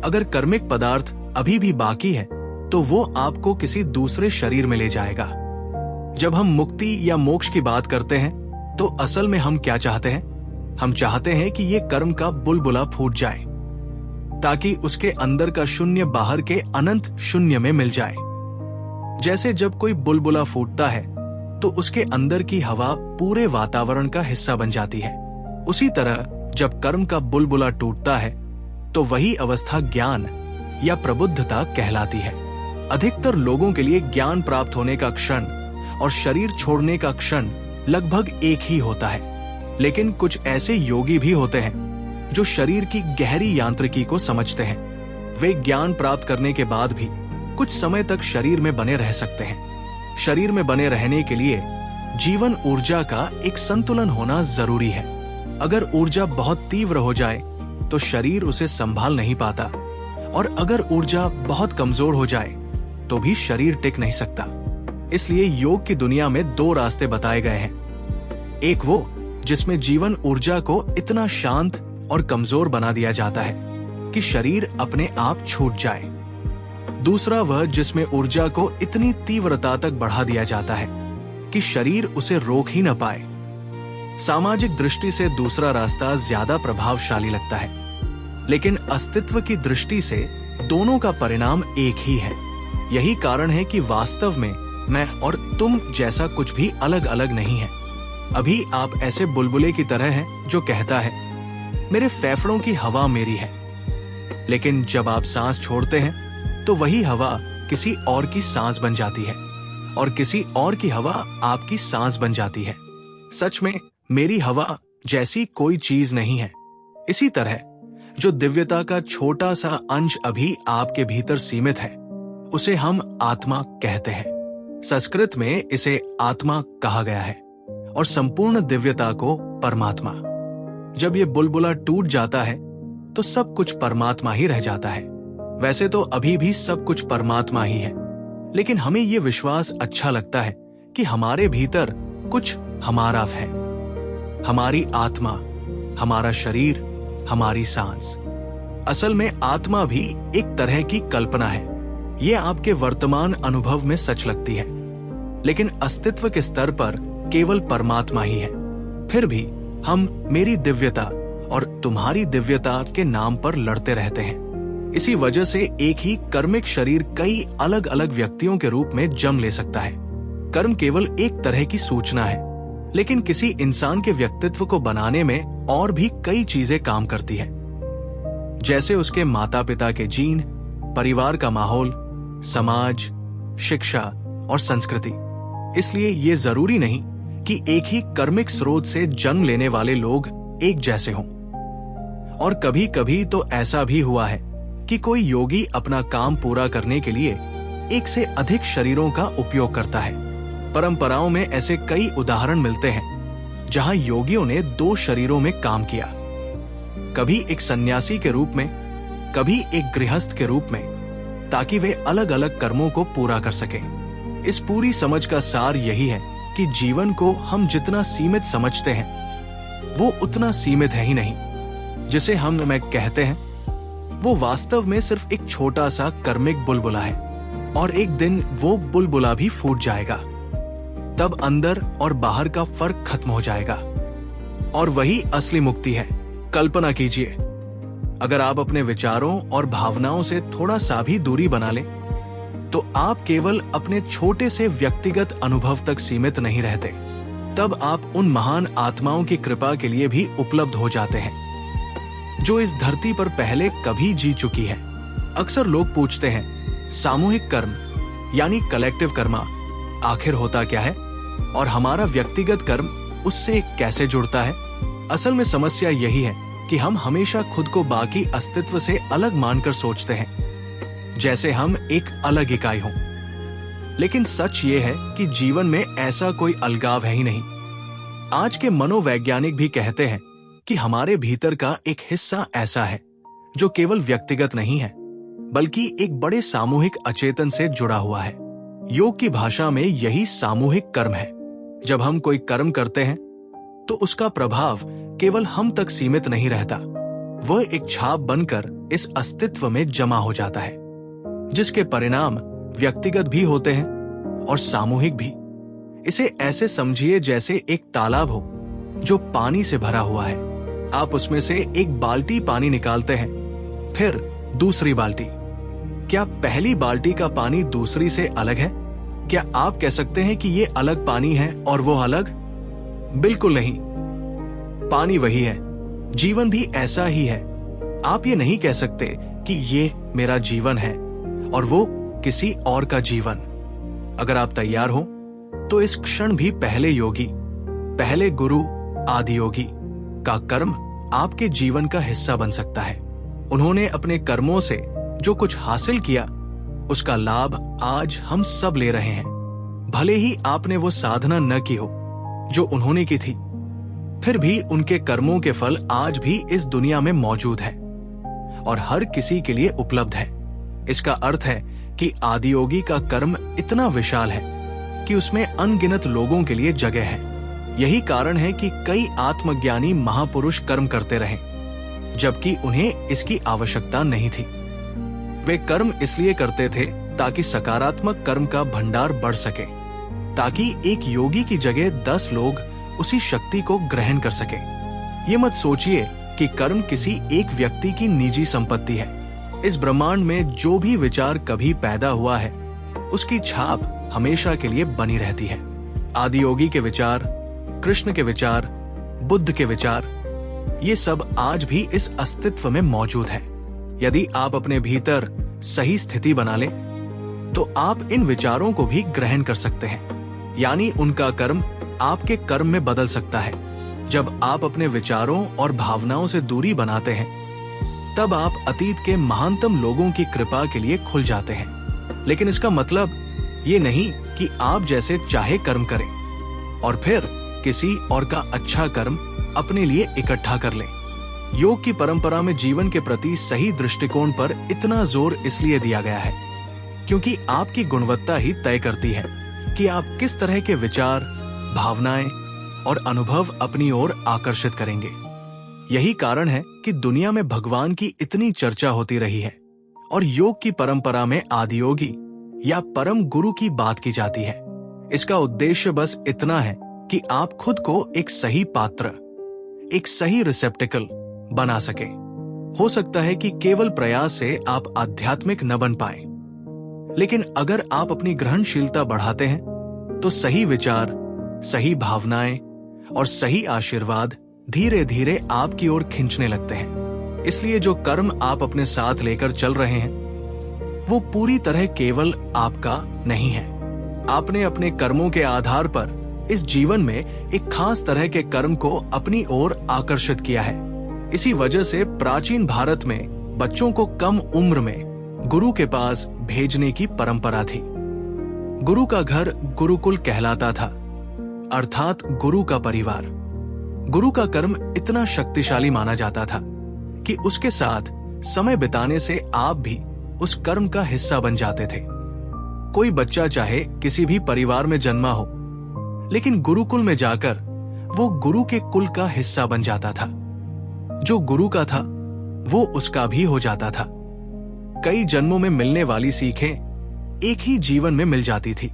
अगर कर्मिक पदार्थ अभी भी बाकी है तो वो आपको किसी दूसरे शरीर में ले जाएगा। जब हम मुक्ति या मोक्ष की बात करते हैं तो असल में हम क्या चाहते हैं? हम चाहते हैं कि ये कर्म का बुलबुला फूट जाए, ताकि उसके अंदर का शून्य बाहर के अनंत शून्य में मिल जाए। जैसे जब कोई बुलबुला फूटता है तो उसके अंदर की हवा पूरे वातावरण का हिस्सा बन जाती है। उसी तरह जब कर्म का बुलबुला टूटता है तो वही अवस्था ज्ञान या प्रबुद्धता कहलाती है। अधिकतर लोगों के लिए ज्ञान प्राप्त होने का क्षण और शरीर छोड़ने का क्षण लगभग एक ही होता है, लेकिन कुछ ऐसे योगी भी होते हैं जो शरीर की गहरी यांत्रिकी को समझते हैं। वे ज्ञान प्राप्त करने के बाद भी कुछ समय तक शरीर में बने रह सकते हैं। शरीर में बने रहने के लिए जीवन ऊर्जा का एक संतुलन होना जरूरी है। अगर ऊर्जा बहुत तीव्र हो जाए तो शरीर उसे संभाल नहीं पाता, और अगर ऊर्जा बहुत कमजोर हो जाए तो भी शरीर टिक नहीं सकता। इसलिए योग की दुनिया में 2 रास्ते बताए गए हैं। एक वो जिसमें जीवन ऊर्जा को इतना शांत और कमजोर बना दिया जाता है कि शरीर अपने आप छूट जाए। दूसरा वह जिसमें ऊर्जा को इतनी तीव्रता तक बढ़ा दिया जाता है कि शरीर उसे रोक ही न पाए। सामाजिक दृष्टि से दूसरा रास्ता ज्यादा प्रभावशाली लगता है, लेकिन अस्तित्व की दृष्टि से दोनों का परिणाम एक ही है। यही कारण है कि वास्तव में मैं और तुम जैसा कुछ भी अलग अलग नहीं है। अभी आप ऐसे बुलबुले की तरह हैं जो कहता है, मेरे फेफड़ों की हवा मेरी है, लेकिन जब आप सांस छोड़ते हैं तो वही हवा किसी और की सांस बन जाती है, और किसी और की हवा आपकी सांस बन जाती है। सच में मेरी हवा जैसी कोई चीज नहीं है। इसी तरह जो दिव्यता का छोटा सा अंश अभी आपके भीतर सीमित है, उसे हम आत्मा कहते हैं। संस्कृत में इसे आत्मा कहा गया है, और संपूर्ण दिव्यता को परमात्मा। जब ये बुलबुला टूट जाता है तो सब कुछ परमात्मा ही रह जाता है। वैसे तो अभी भी सब कुछ परमात्मा ही है, लेकिन हमें ये विश्वास अच्छा लगता है कि हमारे भीतर कुछ हमारा है। हमारी आत्मा, हमारा शरीर, हमारी सांस। असल में आत्मा भी एक तरह की कल्पना है। ये आपके वर्तमान अनुभव में सच लगती है, लेकिन अस्तित्व के स्तर पर केवल परमात्मा ही है। फिर भी हम मेरी दिव्यता और तुम्हारी दिव्यता के नाम पर लड़ते रहते हैं। इसी वजह से एक ही कर्मिक शरीर कई अलग अलग व्यक्तियों के रूप में जन्म ले सकता है। कर्म केवल एक तरह की सूचना है, लेकिन किसी इंसान के व्यक्तित्व को बनाने में और भी कई चीजें काम करती है, जैसे उसके माता पिता के जीन, परिवार का माहौल, समाज, शिक्षा और संस्कृति। इसलिए ये जरूरी नहीं कि एक ही कर्मिक स्रोत से जन्म लेने वाले लोग एक जैसे हों। और कभी कभी तो ऐसा भी हुआ है कि कोई योगी अपना काम पूरा करने के लिए एक से अधिक शरीरों का उपयोग करता है। परंपराओं में ऐसे कई उदाहरण मिलते हैं जहां योगियों ने 2 शरीरों में काम किया, कभी एक सन्यासी के रूप में, कभी एक गृहस्थ के रूप में, ताकि वे अलग अलग कर्मों को पूरा कर सकें। इस पूरी समझ का सार यही है कि जीवन को हम जितना सीमित समझते हैं वो उतना सीमित है ही नहीं। जिसे हम मैं कहते हैं वो वास्तव में सिर्फ एक छोटा सा कर्मिक बुलबुला है, और एक दिन वो बुलबुला भी फूट जाएगा। तब अंदर और बाहर का फर्क खत्म हो जाएगा, और वही असली मुक्ति है। कल्पना कीजिए, अगर आप अपने विचारों और भावनाओं से थोड़ा सा भी दूरी बना लें, तो आप केवल अपने छोटे से व्यक्तिगत अनुभव तक सीमित नहीं रहते। तब आप उन महान आत्माओं की कृपा के लिए भी उपलब्ध हो जाते हैं जो इस धरती पर पहले कभी जी चुकी है। अक्सर लोग पूछते हैं, सामूहिक कर्म यानी कलेक्टिव कर्मा आखिर होता क्या है, और हमारा व्यक्तिगत कर्म उससे कैसे जुड़ता है? असल में समस्या यही है कि हम हमेशा खुद को बाकी अस्तित्व से अलग मानकर सोचते हैं, जैसे हम एक अलग इकाई हों। लेकिन सच ये है कि जीवन में ऐसा कोई अलगाव है ही नहीं। आज के मनोवैज्ञानिक भी कहते हैं कि हमारे भीतर का एक हिस्सा ऐसा है जो केवल व्यक्तिगत नहीं है, बल्कि एक बड़े सामूहिक अचेतन से जुड़ा हुआ है। योग की भाषा में यही सामूहिक कर्म है। जब हम कोई कर्म करते हैं तो उसका प्रभाव केवल हम तक सीमित नहीं रहता, वह एक छाप बनकर इस अस्तित्व में जमा हो जाता है, जिसके परिणाम व्यक्तिगत भी होते हैं और सामूहिक भी। इसे ऐसे समझिए जैसे एक तालाब हो जो पानी से भरा हुआ है। आप उसमें से एक बाल्टी पानी निकालते हैं, फिर दूसरी बाल्टी। क्या पहली बाल्टी का पानी दूसरी से अलग है? क्या आप कह सकते हैं कि ये अलग पानी है और वो अलग? बिल्कुल नहीं। पानी वही है, जीवन भी ऐसा ही है। आप ये नहीं कह सकते कि ये मेरा जीवन है और वो किसी और का जीवन। अगर आप तैयार हो तो इस क्षण भी पहले योगी, पहले गुरु आदि योगी का कर्म आपके जीवन का हिस्सा बन सकता है। उन्होंने अपने कर्मों से जो कुछ हासिल किया उसका लाभ आज हम सब ले रहे हैं। भले ही आपने वो साधना न की हो जो उन्होंने की थी, फिर भी उनके कर्मों के फल आज भी इस दुनिया में मौजूद है और हर किसी के लिए उपलब्ध है। इसका अर्थ है कि आदियोगी का कर्म इतना विशाल है कि उसमें अनगिनत लोगों के लिए जगह है। यही कारण है कि कई आत्मज्ञानी महापुरुष कर्म करते रहे, जबकि उन्हें इसकी आवश्यकता नहीं थी। वे कर्म इसलिए करते थे ताकि सकारात्मक कर्म का भंडार बढ़ सके, ताकि एक योगी की जगह 10 लोग उसी शक्ति को ग्रहण कर सके। ये मत सोचिए कि कर्म किसी एक व्यक्ति की निजी संपत्ति है। इस ब्रह्मांड में जो भी विचार कभी पैदा हुआ है उसकी छाप हमेशा के लिए बनी रहती है। आदियोगी के विचार, कृष्ण के विचार, बुद्ध के विचार, ये सब आज भी इस अस्तित्व में मौजूद है। यदि आप अपने भीतर सही स्थिति बना लें तो आप इन विचारों को भी ग्रहण कर सकते हैं, यानी उनका कर्म आपके कर्म में बदल सकता है। जब आप अपने विचारों और भावनाओं से दूरी बनाते हैं तब आप अतीत के महानतम लोगों की कृपा के लिए खुल जाते हैं। लेकिन इसका मतलब ये नहीं कि आप जैसे चाहे कर्म करें और फिर किसी और का अच्छा कर्म अपने लिए इकट्ठा कर लें। योग की परंपरा में जीवन के प्रति सही दृष्टिकोण पर इतना जोर इसलिए दिया गया है क्योंकि आपकी गुणवत्ता ही तय करती है कि आप किस तरह के विचार, भावनाएं और अनुभव अपनी ओर आकर्षित करेंगे। यही कारण है कि दुनिया में भगवान की इतनी चर्चा होती रही है और योग की परंपरा में आदियोगी या परम गुरु की बात की जाती है। इसका उद्देश्य बस इतना है कि आप खुद को एक सही पात्र, एक सही रिसेप्टिकल बना सके। हो सकता है कि केवल प्रयास से आप आध्यात्मिक न बन पाए, लेकिन अगर आप अपनी ग्रहणशीलता बढ़ाते हैं तो सही विचार, सही भावनाएं और सही आशीर्वाद धीरे धीरे आपकी ओर खींचने लगते हैं। इसलिए जो कर्म आप अपने साथ लेकर चल रहे हैं वो पूरी तरह केवल आपका नहीं है। आपने अपने कर्मों के आधार पर इस जीवन में एक खास तरह के कर्म को अपनी ओर आकर्षित किया है। इसी वजह से प्राचीन भारत में बच्चों को कम उम्र में गुरु के पास भेजने की परंपरा थी। गुरु का घर गुरुकुल कहलाता था, अर्थात गुरु का परिवार। गुरु का कर्म इतना शक्तिशाली माना जाता था कि उसके साथ समय बिताने से आप भी उस कर्म का हिस्सा बन जाते थे। कोई बच्चा चाहे किसी भी परिवार में जन्मा हो, लेकिन गुरुकुल में जाकर वो गुरु के कुल का हिस्सा बन जाता था। जो गुरु का था वो उसका भी हो जाता था। कई जन्मों में मिलने वाली सीखें एक ही जीवन में मिल जाती थी,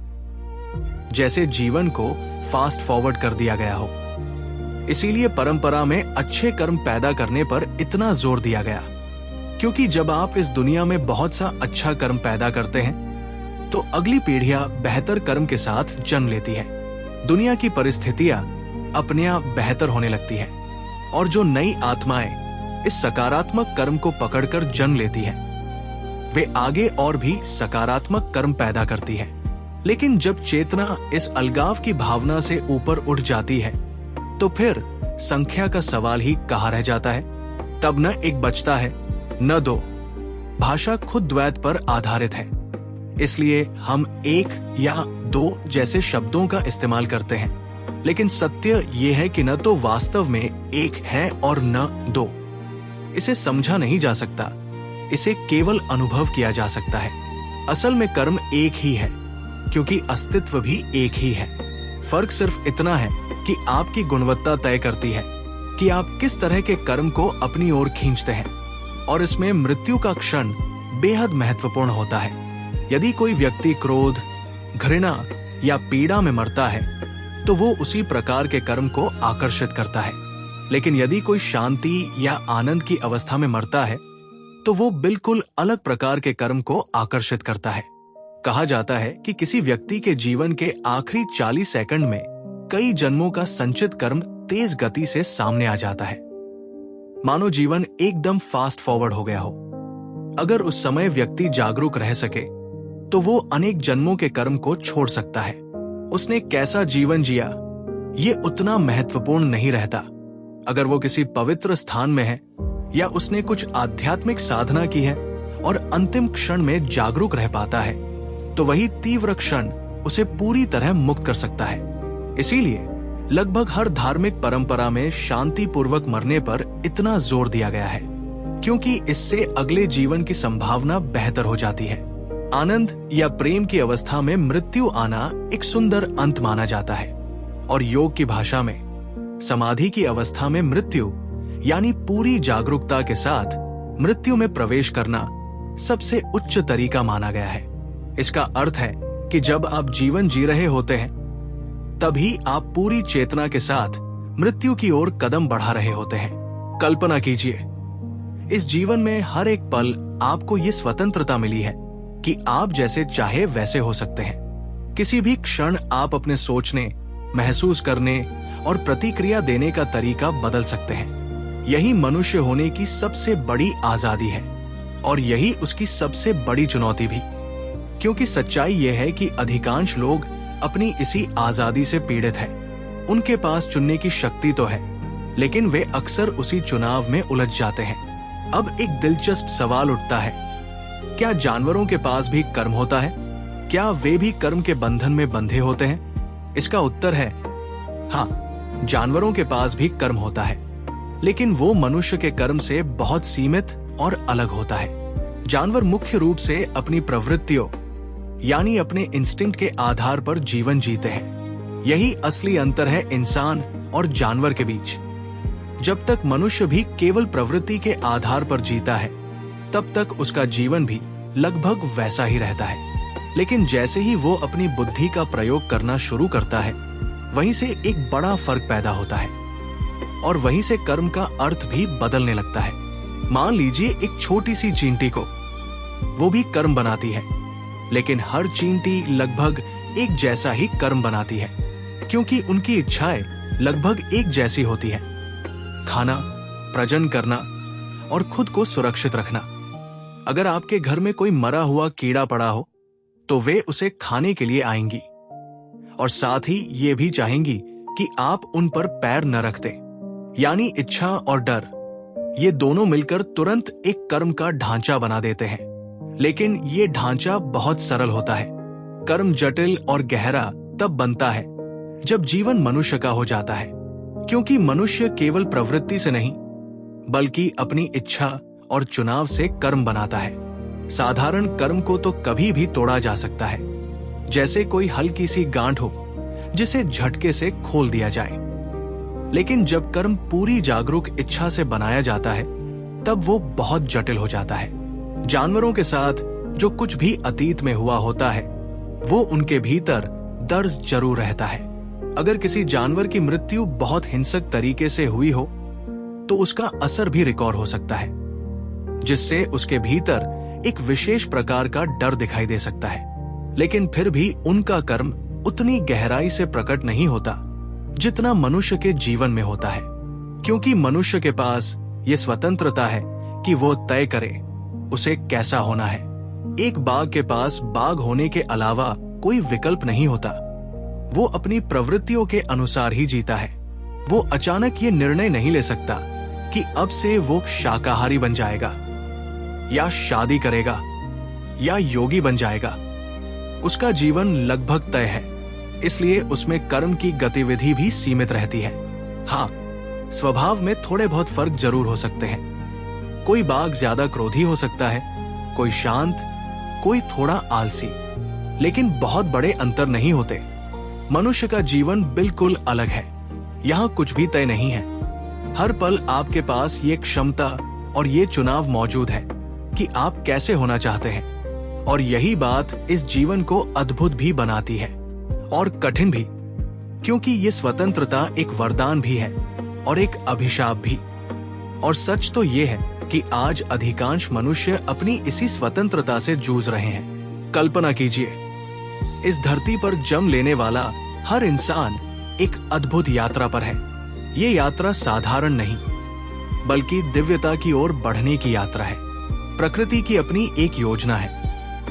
जैसे जीवन को फास्ट फॉरवर्ड कर दिया गया हो। इसीलिए परंपरा में अच्छे कर्म पैदा करने पर इतना जोर दिया गया, क्योंकि जब आप इस दुनिया में बहुत सा अच्छा कर्म पैदा करते हैं तो अगली पीढ़ियां बेहतर कर्म के साथ जन्म लेती है। दुनिया की परिस्थितियां अपने आप बेहतर होने लगती है और जो नई आत्माएं इस सकारात्मक कर्म को पकड़कर जन्म लेती हैं, वे आगे और भी सकारात्मक कर्म पैदा करती है। लेकिन जब चेतना इस अलगाव की भावना से ऊपर उठ जाती है तो फिर संख्या का सवाल ही कहाँ रह जाता है। तब न एक बचता है न दो। भाषा खुद द्वैत पर आधारित है, इसलिए हम एक या दो जैसे शब्दों का इस्तेमाल करते हैं, लेकिन सत्य ये है कि न तो वास्तव में एक है और न दो। इसे समझा नहीं जा सकता, इसे केवल अनुभव किया जा सकता है। असल में कर्म एक ही है, क्योंकि अस्तित्व भी एक ही है। फर्क सिर्फ इतना है कि आपकी गुणवत्ता तय करती है कि आप किस तरह के कर्म को अपनी ओर खींचते हैं, और इसमें मृत्यु का क्षण बेहद महत्वपूर्ण होता है। यदि कोई व्यक्ति क्रोध, घृणा या पीड़ा में मरता है तो वो उसी प्रकार के कर्म को आकर्षित करता है, लेकिन यदि कोई शांति या आनंद की अवस्था में मरता है तो वो बिल्कुल अलग प्रकार के कर्म को आकर्षित करता है। कहा जाता है कि किसी व्यक्ति के जीवन के आखिरी 40 सेकंड में कई जन्मों का संचित कर्म तेज गति से सामने आ जाता है, मानो जीवन एकदम फास्ट फॉरवर्ड हो गया हो। अगर उस समय व्यक्ति जागरूक रह सके तो वो अनेक जन्मों के कर्म को छोड़ सकता है। उसने कैसा जीवन जिया ये उतना महत्वपूर्ण नहीं रहता। अगर वो किसी पवित्र स्थान में है या उसने कुछ आध्यात्मिक साधना की है और अंतिम क्षण में जागरूक रह पाता है, तो वही तीव्र क्षण उसे पूरी तरह मुक्त कर सकता है। इसीलिए लगभग हर धार्मिक परंपरा में शांति पूर्वक मरने पर इतना जोर दिया गया है, क्योंकि इससे अगले जीवन की संभावना बेहतर हो जाती है। आनंद या प्रेम की अवस्था में मृत्यु आना एक सुंदर अंत माना जाता है, और योग की भाषा में समाधि की अवस्था में मृत्यु यानी पूरी जागरूकता के साथ मृत्यु में प्रवेश करना सबसे उच्च तरीका माना गया है। इसका अर्थ है कि जब आप जीवन जी रहे होते हैं तभी आप पूरी चेतना के साथ मृत्यु की ओर कदम बढ़ा रहे होते हैं। कल्पना कीजिए, इस जीवन में हर एक पल आपको ये स्वतंत्रता मिली है कि आप जैसे चाहे वैसे हो सकते हैं। किसी भी क्षण आप अपने सोचने, महसूस करने और प्रतिक्रिया देने का तरीका बदल सकते हैं। यही मनुष्य होने की सबसे बड़ी आजादी है, और यही उसकी सबसे बड़ी चुनौती भी, क्योंकि सच्चाई यह है कि अधिकांश लोग अपनी इसी आजादी से पीड़ित हैं। उनके पास चुनने की शक्ति तो है, लेकिन वे अक्सर उसी चुनाव में उलझ जाते हैं। अब एक दिलचस्प सवाल उठता है, क्या जानवरों के पास भी कर्म होता है? क्या वे भी कर्म के बंधन में बंधे होते हैं? इसका उत्तर है हाँ, जानवरों के पास भी कर्म होता है, लेकिन वो मनुष्य के कर्म से बहुत सीमित और अलग होता है। जानवर मुख्य रूप से अपनी प्रवृत्तियों यानी अपने इंस्टिंक्ट के आधार पर जीवन जीते हैं। यही असली अंतर है इंसान और जानवर के बीच। जब तक मनुष्य भी केवल प्रवृत्ति के आधार पर जीता है, तब तक उसका जीवन भी लगभग वैसा ही रहता है। लेकिन जैसे ही वो अपनी बुद्धि का प्रयोग करना शुरू करता है, वहीं से एक बड़ा फर्क पैदा होता है और वहीं से कर्म का अर्थ भी बदलने लगता है। मान लीजिए एक छोटी सी चींटी को, वो भी कर्म बनाती है, लेकिन हर चींटी लगभग एक जैसा ही कर्म बनाती है, क्योंकि उनकी इच्छाएं लगभग एक जैसी होती है। खाना, प्रजनन करना और खुद को सुरक्षित रखना। अगर आपके घर में कोई मरा हुआ कीड़ा पड़ा हो तो वे उसे खाने के लिए आएंगी, और साथ ही ये भी चाहेंगी कि आप उन पर पैर न रखते। यानी इच्छा और डर, ये दोनों मिलकर तुरंत एक कर्म का ढांचा बना देते हैं। लेकिन ये ढांचा बहुत सरल होता है। कर्म जटिल और गहरा तब बनता है जब जीवन मनुष्य का हो जाता है, क्योंकि मनुष्य केवल प्रवृत्ति से नहीं बल्कि अपनी इच्छा और चुनाव से कर्म बनाता है। साधारण कर्म को तो कभी भी तोड़ा जा सकता है, जैसे कोई हल्की सी गांठ हो जिसे झटके से खोल दिया जाए। लेकिन जब कर्म पूरी जागरूक इच्छा से बनाया जाता है तब वो बहुत जटिल हो जाता है। जानवरों के साथ जो कुछ भी अतीत में हुआ होता है वो उनके भीतर दर्ज जरूर रहता है। अगर किसी जानवर की मृत्यु बहुत हिंसक तरीके से हुई हो तो उसका असर भी रिकॉर्ड हो सकता है, जिससे उसके भीतर एक विशेष प्रकार का डर दिखाई दे सकता है। लेकिन फिर भी उनका कर्म उतनी गहराई से प्रकट नहीं होता जितना मनुष्य के जीवन में होता है, क्योंकि मनुष्य के पास ये स्वतंत्रता है कि वो तय करे उसे कैसा होना है। एक बाघ के पास बाघ होने के अलावा कोई विकल्प नहीं होता। वो अपनी प्रवृत्तियों के अनुसार ही जीता है। वो अचानक ये निर्णय नहीं ले सकता कि अब से वो शाकाहारी बन जाएगा या शादी करेगा या योगी बन जाएगा। उसका जीवन लगभग तय है, इसलिए उसमें कर्म की गतिविधि भी सीमित रहती है। हाँ, स्वभाव में थोड़े बहुत फर्क जरूर हो सकते हैं। कोई बाघ ज्यादा क्रोधी हो सकता है, कोई शांत, कोई थोड़ा आलसी, लेकिन बहुत बड़े अंतर नहीं होते। मनुष्य का जीवन बिल्कुल अलग है। यहाँ कुछ भी तय नहीं है। हर पल आपके पास ये क्षमता और ये चुनाव मौजूद है कि आप कैसे होना चाहते हैं। और यही बात इस जीवन को अद्भुत भी बनाती है और कठिन भी, क्योंकि ये स्वतंत्रता एक वरदान भी है और एक अभिशाप भी। और सच तो ये है कि आज अधिकांश मनुष्य अपनी इसी स्वतंत्रता से जूझ रहे हैं। कल्पना कीजिए, इस धरती पर जन्म लेने वाला हर इंसान एक अद्भुत यात्रा पर है। ये यात्रा साधारण नहीं, बल्कि दिव्यता की ओर बढ़ने की यात्रा है। प्रकृति की अपनी एक योजना है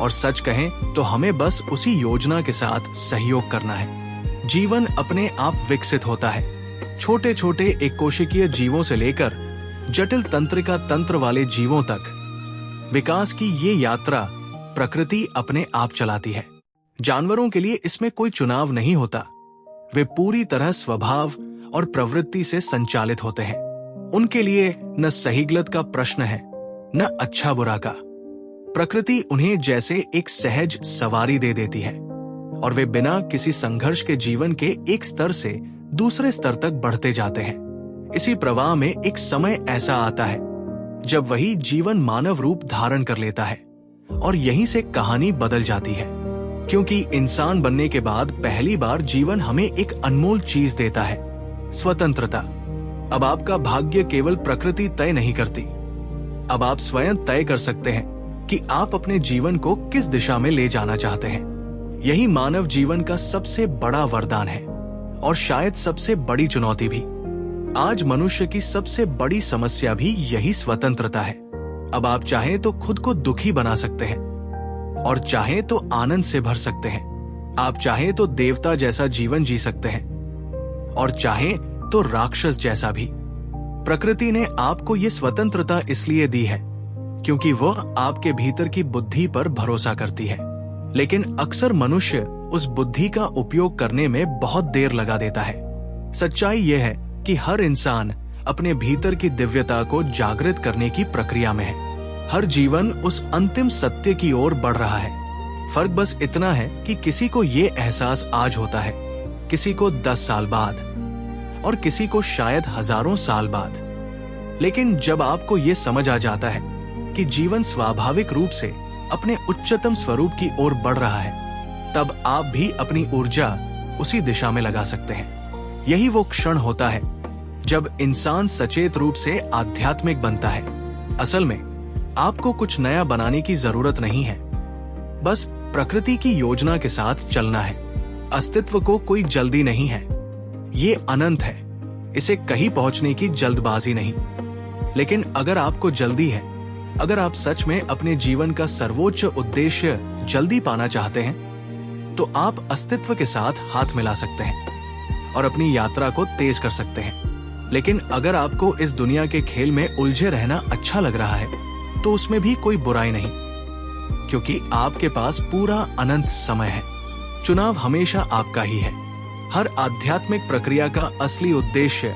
और सच कहें तो हमें बस उसी योजना के साथ सहयोग करना है। जीवन अपने आप विकसित होता है। छोटे छोटे एक कोशिकीय जीवों से लेकर जटिल तंत्रिका तंत्र वाले जीवों तक विकास की ये यात्रा प्रकृति अपने आप चलाती है। जानवरों के लिए इसमें कोई चुनाव नहीं होता। वे पूरी तरह स्वभाव और प्रवृत्ति से संचालित होते हैं। उनके लिए न सही गलत का प्रश्न है, न अच्छा बुरा का। प्रकृति उन्हें जैसे एक सहज सवारी दे देती है और वे बिना किसी संघर्ष के जीवन के एक स्तर से दूसरे स्तर तक बढ़ते जाते हैं। इसी प्रवाह में एक समय ऐसा आता है जब वही जीवन मानव रूप धारण कर लेता है और यहीं से कहानी बदल जाती है, क्योंकि इंसान बनने के बाद पहली बार जीवन हमें एक अनमोल चीज देता है, स्वतंत्रता। अब आपका भाग्य केवल प्रकृति तय नहीं करती। अब आप स्वयं तय कर सकते हैं कि आप अपने जीवन को किस दिशा में ले जाना चाहते हैं। यही मानव जीवन का सबसे बड़ा वरदान है और शायद सबसे बड़ी चुनौती भी। आज मनुष्य की सबसे बड़ी समस्या भी यही स्वतंत्रता है। अब आप चाहें तो खुद को दुखी बना सकते हैं और चाहें तो आनंद से भर सकते हैं। आप चाहें तो देवता जैसा जीवन जी सकते हैं और चाहें तो राक्षस जैसा भी। प्रकृति ने आपको ये स्वतंत्रता इसलिए दी है क्योंकि वह आपके भीतर की बुद्धि पर भरोसा करती है। लेकिन अक्सर मनुष्य उस बुद्धि का उपयोग करने में बहुत देर लगा देता है। सच्चाई यह है कि हर इंसान अपने भीतर की दिव्यता को जागृत करने की प्रक्रिया में है। हर जीवन उस अंतिम सत्य की ओर बढ़ रहा है। फर्क बस इतना है कि किसी को ये एहसास आज होता है, किसी को 10 साल बाद और किसी को शायद हजारों साल बाद। लेकिन जब आपको ये समझ आ जाता है कि जीवन स्वाभाविक रूप से अपने उच्चतम स्वरूप की ओर बढ़ रहा है, तब आप भी अपनी ऊर्जा उसी दिशा में लगा सकते हैं। यही वो क्षण होता है जब इंसान सचेत रूप से आध्यात्मिक बनता है। असल में आपको कुछ नया बनाने की जरूरत नहीं है, बस प्रकृति की योजना के साथ चलना है। अस्तित्व को कोई जल्दी नहीं है, ये अनंत है। इसे कहीं पहुंचने की जल्दबाजी नहीं। लेकिन अगर आपको जल्दी है, अगर आप सच में अपने जीवन का सर्वोच्च उद्देश्य जल्दी पाना चाहते हैं, तो आप अस्तित्व के साथ हाथ मिला सकते हैं और अपनी यात्रा को तेज कर सकते हैं। लेकिन अगर आपको इस दुनिया के खेल में उलझे रहना अच्छा लग रहा है, तो उसमें भी कोई बुराई नहीं, क्योंकि आपके पास पूरा अनंत समय है। चुनाव हमेशा आपका ही है। हर आध्यात्मिक प्रक्रिया का असली उद्देश्य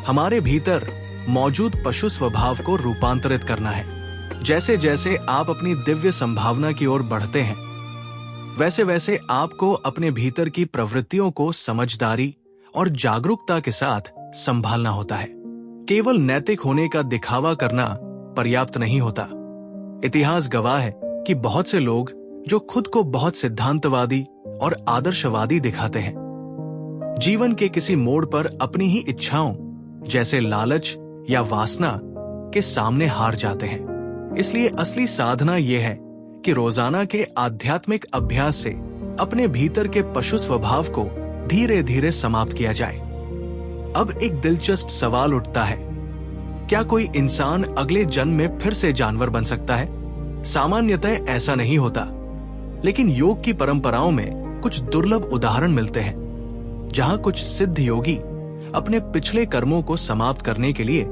हमारे भीतर मौजूद पशु स्वभाव को रूपांतरित करना है। जैसे जैसे आप अपनी दिव्य संभावना की ओर बढ़ते हैं, वैसे वैसे आपको अपने भीतर की प्रवृत्तियों को समझदारी और जागरूकता के साथ संभालना होता है। केवल नैतिक होने का दिखावा करना पर्याप्त नहीं होता। इतिहास गवाह है कि बहुत से लोग जो खुद को बहुत सिद्धांतवादी और आदर्शवादी दिखाते हैं, जीवन के किसी मोड़ पर अपनी ही इच्छाओं जैसे लालच या वासना के सामने हार जाते हैं। इसलिए असली साधना यह है कि रोजाना के आध्यात्मिक अभ्यास से अपने भीतर के पशु स्वभाव को धीरे धीरे समाप्त किया जाए। अब एक दिलचस्प सवाल उठता है, क्या कोई इंसान अगले जन्म में फिर से जानवर बन सकता है? सामान्यतः ऐसा नहीं होता, लेकिन योग की परंपराओं में कुछ दुर्लभ उदाहरण मिलते हैं जहां कुछ सिद्ध योगी अपने पिछले कर्मों को समाप्त करने के लिए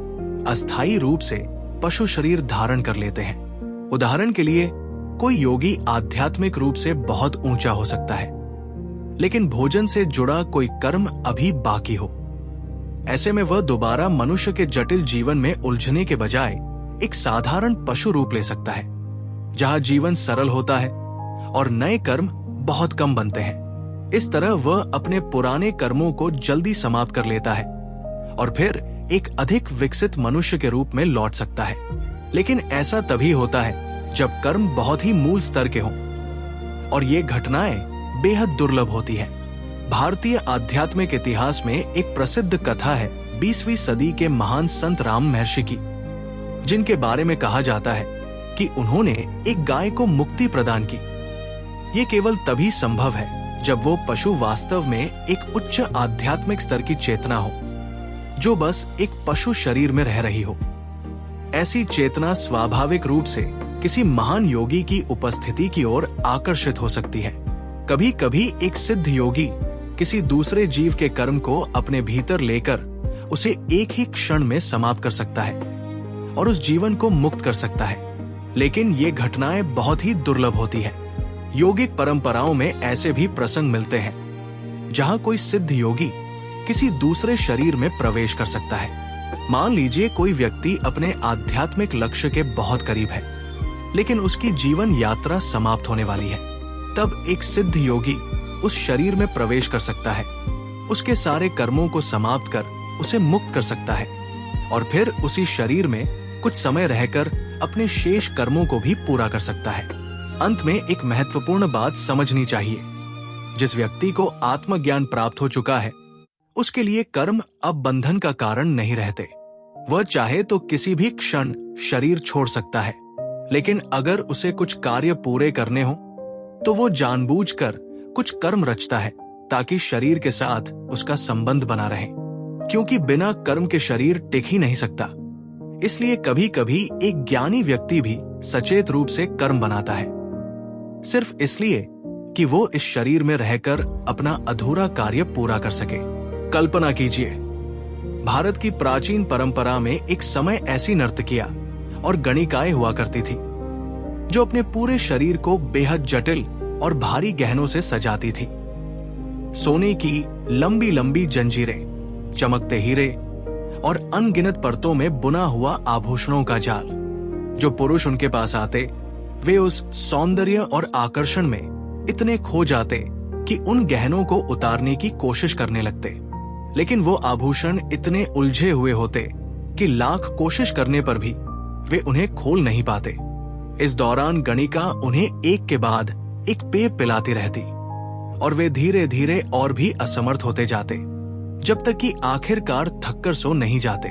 अस्थायी रूप से पशु शरीर धारण कर लेते हैं। उदाहरण के लिए, कोई योगी आध्यात्मिक रूप से बहुत ऊंचा हो सकता है, लेकिन भोजन से जुड़ा कोई कर्म अभी बाकी हो। ऐसे में वह दोबारा मनुष्य के जटिल जीवन में उलझने के बजाय एक साधारण पशु रूप ले सकता है, जहां जीवन सरल होता है और नए कर्म बहुत कम बनते हैं। इस तरह वह अपने पुराने कर्मों को जल्दी समाप्त कर लेता है और फिर एक अधिक विकसित मनुष्य के रूप में लौट सकता है। लेकिन ऐसा तभी होता है जब कर्म बहुत ही मूल स्तर के हों, और ये घटनाएं बेहद दुर्लभ होती हैं। भारतीय आध्यात्मिक इतिहास में एक प्रसिद्ध कथा है 20वीं सदी के महान संत राम महर्षि की, जिनके बारे में कहा जाता है कि उन्होंने एक गाय को मुक्ति प्रदान की। ये केवल तभी संभव है जब वो पशु वास्तव में एक उच्च आध्यात्मिक स्तर की चेतना हो, जो बस एक पशु शरीर में रह रही हो। ऐसी चेतना स्वाभाविक रूप से किसी महान योगी की उपस्थिति की ओर आकर्षित हो सकती है। कभी कभी एक सिद्ध योगी किसी दूसरे जीव के कर्म को अपने भीतर लेकर उसे एक ही क्षण में समाप्त कर सकता है और उस जीवन को मुक्त कर सकता है। लेकिन ये घटनाएं बहुत ही दुर्लभ होती है। योगिक परंपराओं में ऐसे भी प्रसंग मिलते हैं जहां कोई सिद्ध योगी किसी दूसरे शरीर में प्रवेश कर सकता है। मान लीजिए कोई व्यक्ति अपने आध्यात्मिक लक्ष्य के बहुत करीब है, लेकिन उसकी जीवन यात्रा समाप्त होने वाली है। तब एक सिद्ध योगी उस शरीर में प्रवेश कर सकता है, उसके सारे कर्मों को समाप्त कर उसे मुक्त कर सकता है और फिर उसी शरीर में कुछ समय रहकर अपने शेष कर्मों को भी पूरा कर सकता है। अंत में एक महत्वपूर्ण बात समझनी चाहिए, जिस व्यक्ति को आत्मज्ञान प्राप्त हो चुका है, उसके लिए कर्म अब बंधन का कारण नहीं रहते। वह चाहे तो किसी भी क्षण शरीर छोड़ सकता है, लेकिन अगर उसे कुछ कार्य पूरे करने हो तो वो जानबूझकर कुछ कर्म रचता है ताकि शरीर के साथ उसका संबंध बना रहे, क्योंकि बिना कर्म के शरीर टिक ही नहीं सकता। इसलिए कभी कभी एक ज्ञानी व्यक्ति भी सचेत रूप से कर्म बनाता है, सिर्फ इसलिए कि वो इस शरीर में रहकर अपना अधूरा कार्य पूरा कर सके। कल्पना कीजिए, भारत की प्राचीन परंपरा में एक समय ऐसी नर्तकियां और गणिकाएं हुआ करती थी जो अपने पूरे शरीर को बेहद जटिल और भारी गहनों से सजाती थी। सोने की लंबी लंबी जंजीरें, चमकते हीरे और अनगिनत परतों में बुना हुआ आभूषणों का जाल। जो पुरुष उनके पास आते, वे उस सौंदर्य और आकर्षण में इतने खो जाते कि उन गहनों को उतारने की कोशिश करने लगते, लेकिन वो आभूषण इतने उलझे हुए होते कि लाख कोशिश करने पर भी वे उन्हें खोल नहीं पाते। इस दौरान गणिका उन्हें एक के बाद एक पेय पिलाती रहती और वे धीरे धीरे और भी असमर्थ होते जाते, जब तक कि आखिरकार थककर सो नहीं जाते।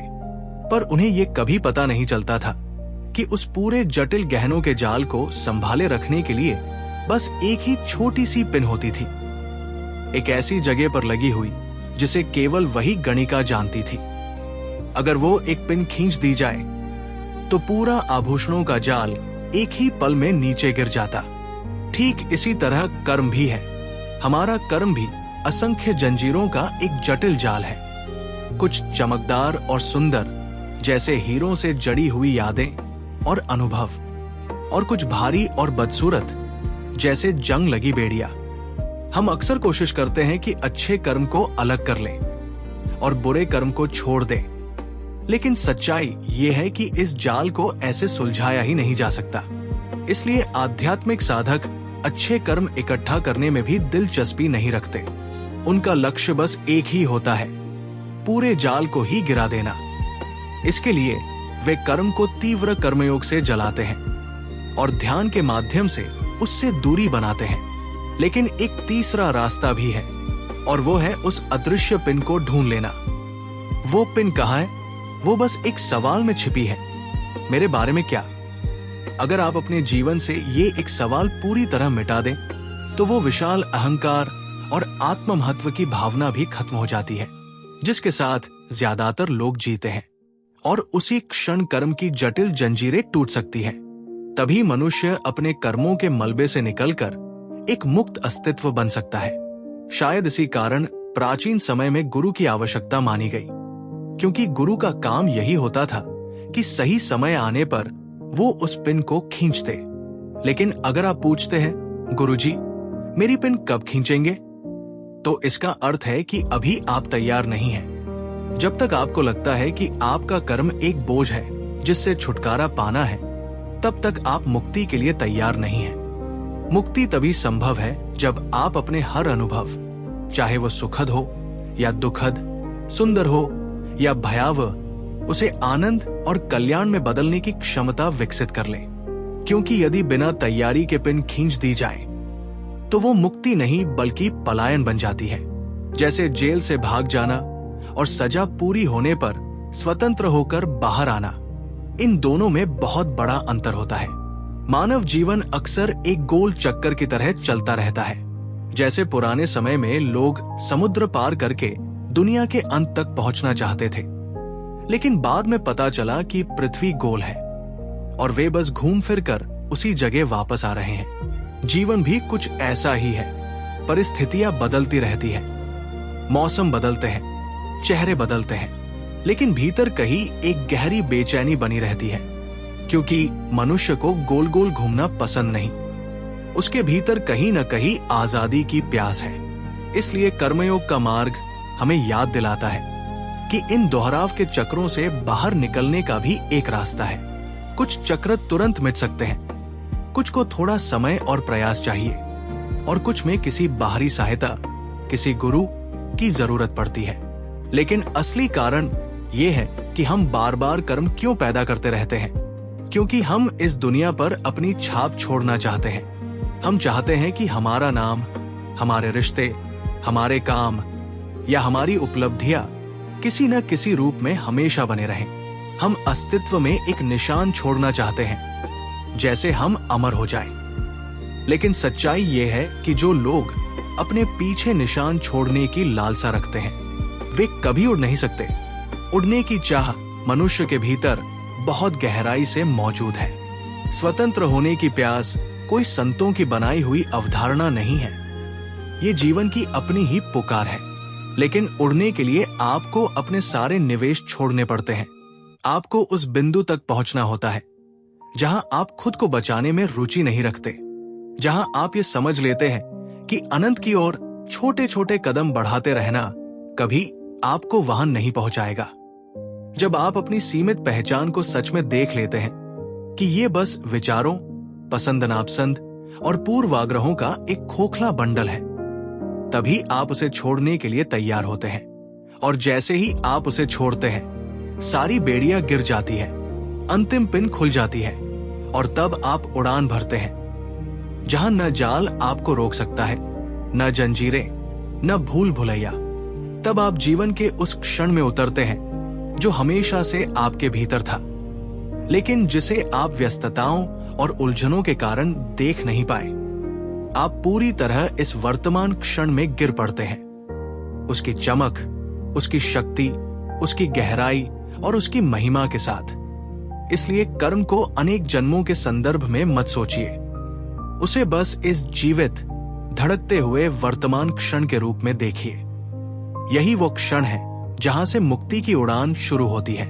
पर उन्हें ये कभी पता नहीं चलता था कि उस पूरे जटिल गहनों के जाल को संभाले रखने के लिए बस एक ही छोटी सी पिन होती थी, एक ऐसी जगह पर लगी हुई जिसे केवल वही गणिका जानती थी। अगर वो एक पिन खींच दी जाए तो पूरा आभूषणों का जाल एक ही पल में नीचे गिर जाता। ठीक इसी तरह कर्म भी है। हमारा कर्म भी असंख्य जंजीरों का एक जटिल जाल है, कुछ चमकदार और सुंदर जैसे हीरों से जड़ी हुई यादें और अनुभव, और कुछ भारी और बदसूरत जैसे जंग लगी बेड़ियां। हम अक्सर कोशिश करते हैं कि अच्छे कर्म को अलग कर लें और बुरे कर्म को छोड़ दें, लेकिन सच्चाई ये है कि इस जाल को ऐसे सुलझाया ही नहीं जा सकता। इसलिए आध्यात्मिक साधक अच्छे कर्म इकट्ठा करने में भी दिलचस्पी नहीं रखते। उनका लक्ष्य बस एक ही होता है, पूरे जाल को ही गिरा देना। इसके लिए वे कर्म को तीव्र कर्मयोग से जलाते हैं और ध्यान के माध्यम से उससे दूरी बनाते हैं। लेकिन एक तीसरा रास्ता भी है, और वो है उस अदृश्य पिन को ढूंढ लेना। वो पिन कहाँ है? वो बस एक सवाल में छिपी है, मेरे बारे में क्या? अगर आप अपने जीवन से ये एक सवाल पूरी तरह मिटा दें, तो वो विशाल अहंकार और आत्म महत्व की भावना भी खत्म हो जाती है, जिसके साथ ज्यादातर लोग जीते हैं। और उसी क्षण कर्म की जटिल जंजीरें टूट सकती हैं। तभी मनुष्य अपने कर्मों के मलबे से निकलकर एक मुक्त अस्तित्व बन सकता है। शायद इसी कारण प्राचीन समय में गुरु की आवश्यकता मानी गई, क्योंकि गुरु का काम यही होता था कि सही समय आने पर वो उस पिन को खींचते। लेकिन अगर आप पूछते हैं, गुरुजी, मेरी पिन कब खींचेंगे? तो इसका अर्थ है कि अभी आप तैयार नहीं हैं। जब तक आपको लगता है कि आपका कर्म एक बोझ है जिससे छुटकारा पाना है, तब तक आप मुक्ति के लिए तैयार नहीं हैं। मुक्ति तभी संभव है जब आप अपने हर अनुभव, चाहे वो सुखद हो या दुखद, सुंदर हो या भयावह, उसे आनंद और कल्याण में बदलने की क्षमता विकसित कर लें। क्योंकि यदि बिना तैयारी के पिन खींच दी जाए, तो वो मुक्ति नहीं बल्कि पलायन बन जाती है। जैसे जेल से भाग जाना और सजा पूरी होने पर स्वतंत्र होकर बाहर आना, इन दोनों में बहुत बड़ा अंतर होता है। मानव जीवन अक्सर एक गोल चक्कर की तरह चलता रहता है। जैसे पुराने समय में लोग समुद्र पार करके दुनिया के अंत तक पहुंचना चाहते थे, लेकिन बाद में पता चला कि पृथ्वी गोल है और वे बस घूम फिर कर उसी जगह वापस आ रहे हैं। जीवन भी कुछ ऐसा ही है। परिस्थितियां बदलती रहती है, मौसम बदलते हैं, चेहरे बदलते हैं, लेकिन भीतर कहीं एक गहरी बेचैनी बनी रहती है, क्योंकि मनुष्य को गोल गोल घूमना पसंद नहीं। उसके भीतर कहीं न कहीं आजादी की प्यास है। इसलिए कर्मयोग का मार्ग हमें याद दिलाता है कि इन दोहराव के चक्रों से बाहर निकलने का भी एक रास्ता है। कुछ चक्र तुरंत मिट सकते हैं, कुछ को थोड़ा समय और प्रयास चाहिए, और कुछ में किसी बाहरी सहायता, किसी गुरु की जरूरत पड़ती है। लेकिन असली कारण यह है कि हम बार बार कर्म क्यों पैदा करते रहते हैं। क्योंकि हम इस दुनिया पर अपनी छाप छोड़ना चाहते हैं। हम चाहते हैं कि हमारा नाम, हमारे रिश्ते, हमारे काम या हमारी उपलब्धियां किसी न किसी रूप में हमेशा बने रहें। हम अस्तित्व में एक निशान छोड़ना चाहते हैं, जैसे हम अमर हो जाएं। लेकिन सच्चाई ये है कि जो लोग अपने पीछे निशान छोड़ने की लालसा रखते हैं, वे कभी उड़ नहीं सकते। उड़ने की चाह मनुष्य के भीतर बहुत गहराई से मौजूद है। स्वतंत्र होने की प्यास कोई संतों की बनाई हुई अवधारणा नहीं है, ये जीवन की अपनी ही पुकार है। लेकिन उड़ने के लिए आपको अपने सारे निवेश छोड़ने पड़ते हैं। आपको उस बिंदु तक पहुंचना होता है जहां आप खुद को बचाने में रुचि नहीं रखते, जहां आप ये समझ लेते हैं कि अनंत की ओर छोटे छोटे कदम बढ़ाते रहना कभी आपको वहां नहीं पहुंचाएगा। जब आप अपनी सीमित पहचान को सच में देख लेते हैं कि ये बस विचारों, पसंद नापसंद और पूर्वाग्रहों का एक खोखला बंडल है, तभी आप उसे छोड़ने के लिए तैयार होते हैं। और जैसे ही आप उसे छोड़ते हैं, सारी बेड़ियां गिर जाती है, अंतिम पिन खुल जाती है, और तब आप उड़ान भरते हैं जहां न जाल आपको रोक सकता है, न जंजीरें, न भूल भुलैया। तब आप जीवन के उस क्षण में उतरते हैं जो हमेशा से आपके भीतर था, लेकिन जिसे आप व्यस्तताओं और उलझनों के कारण देख नहीं पाए। आप पूरी तरह इस वर्तमान क्षण में गिर पड़ते हैं, उसकी चमक, उसकी शक्ति, उसकी गहराई और उसकी महिमा के साथ। इसलिए कर्म को अनेक जन्मों के संदर्भ में मत सोचिए, उसे बस इस जीवित, धड़कते हुए वर्तमान क्षण के रूप में देखिए। यही वो क्षण है जहां से मुक्ति की उड़ान शुरू होती है।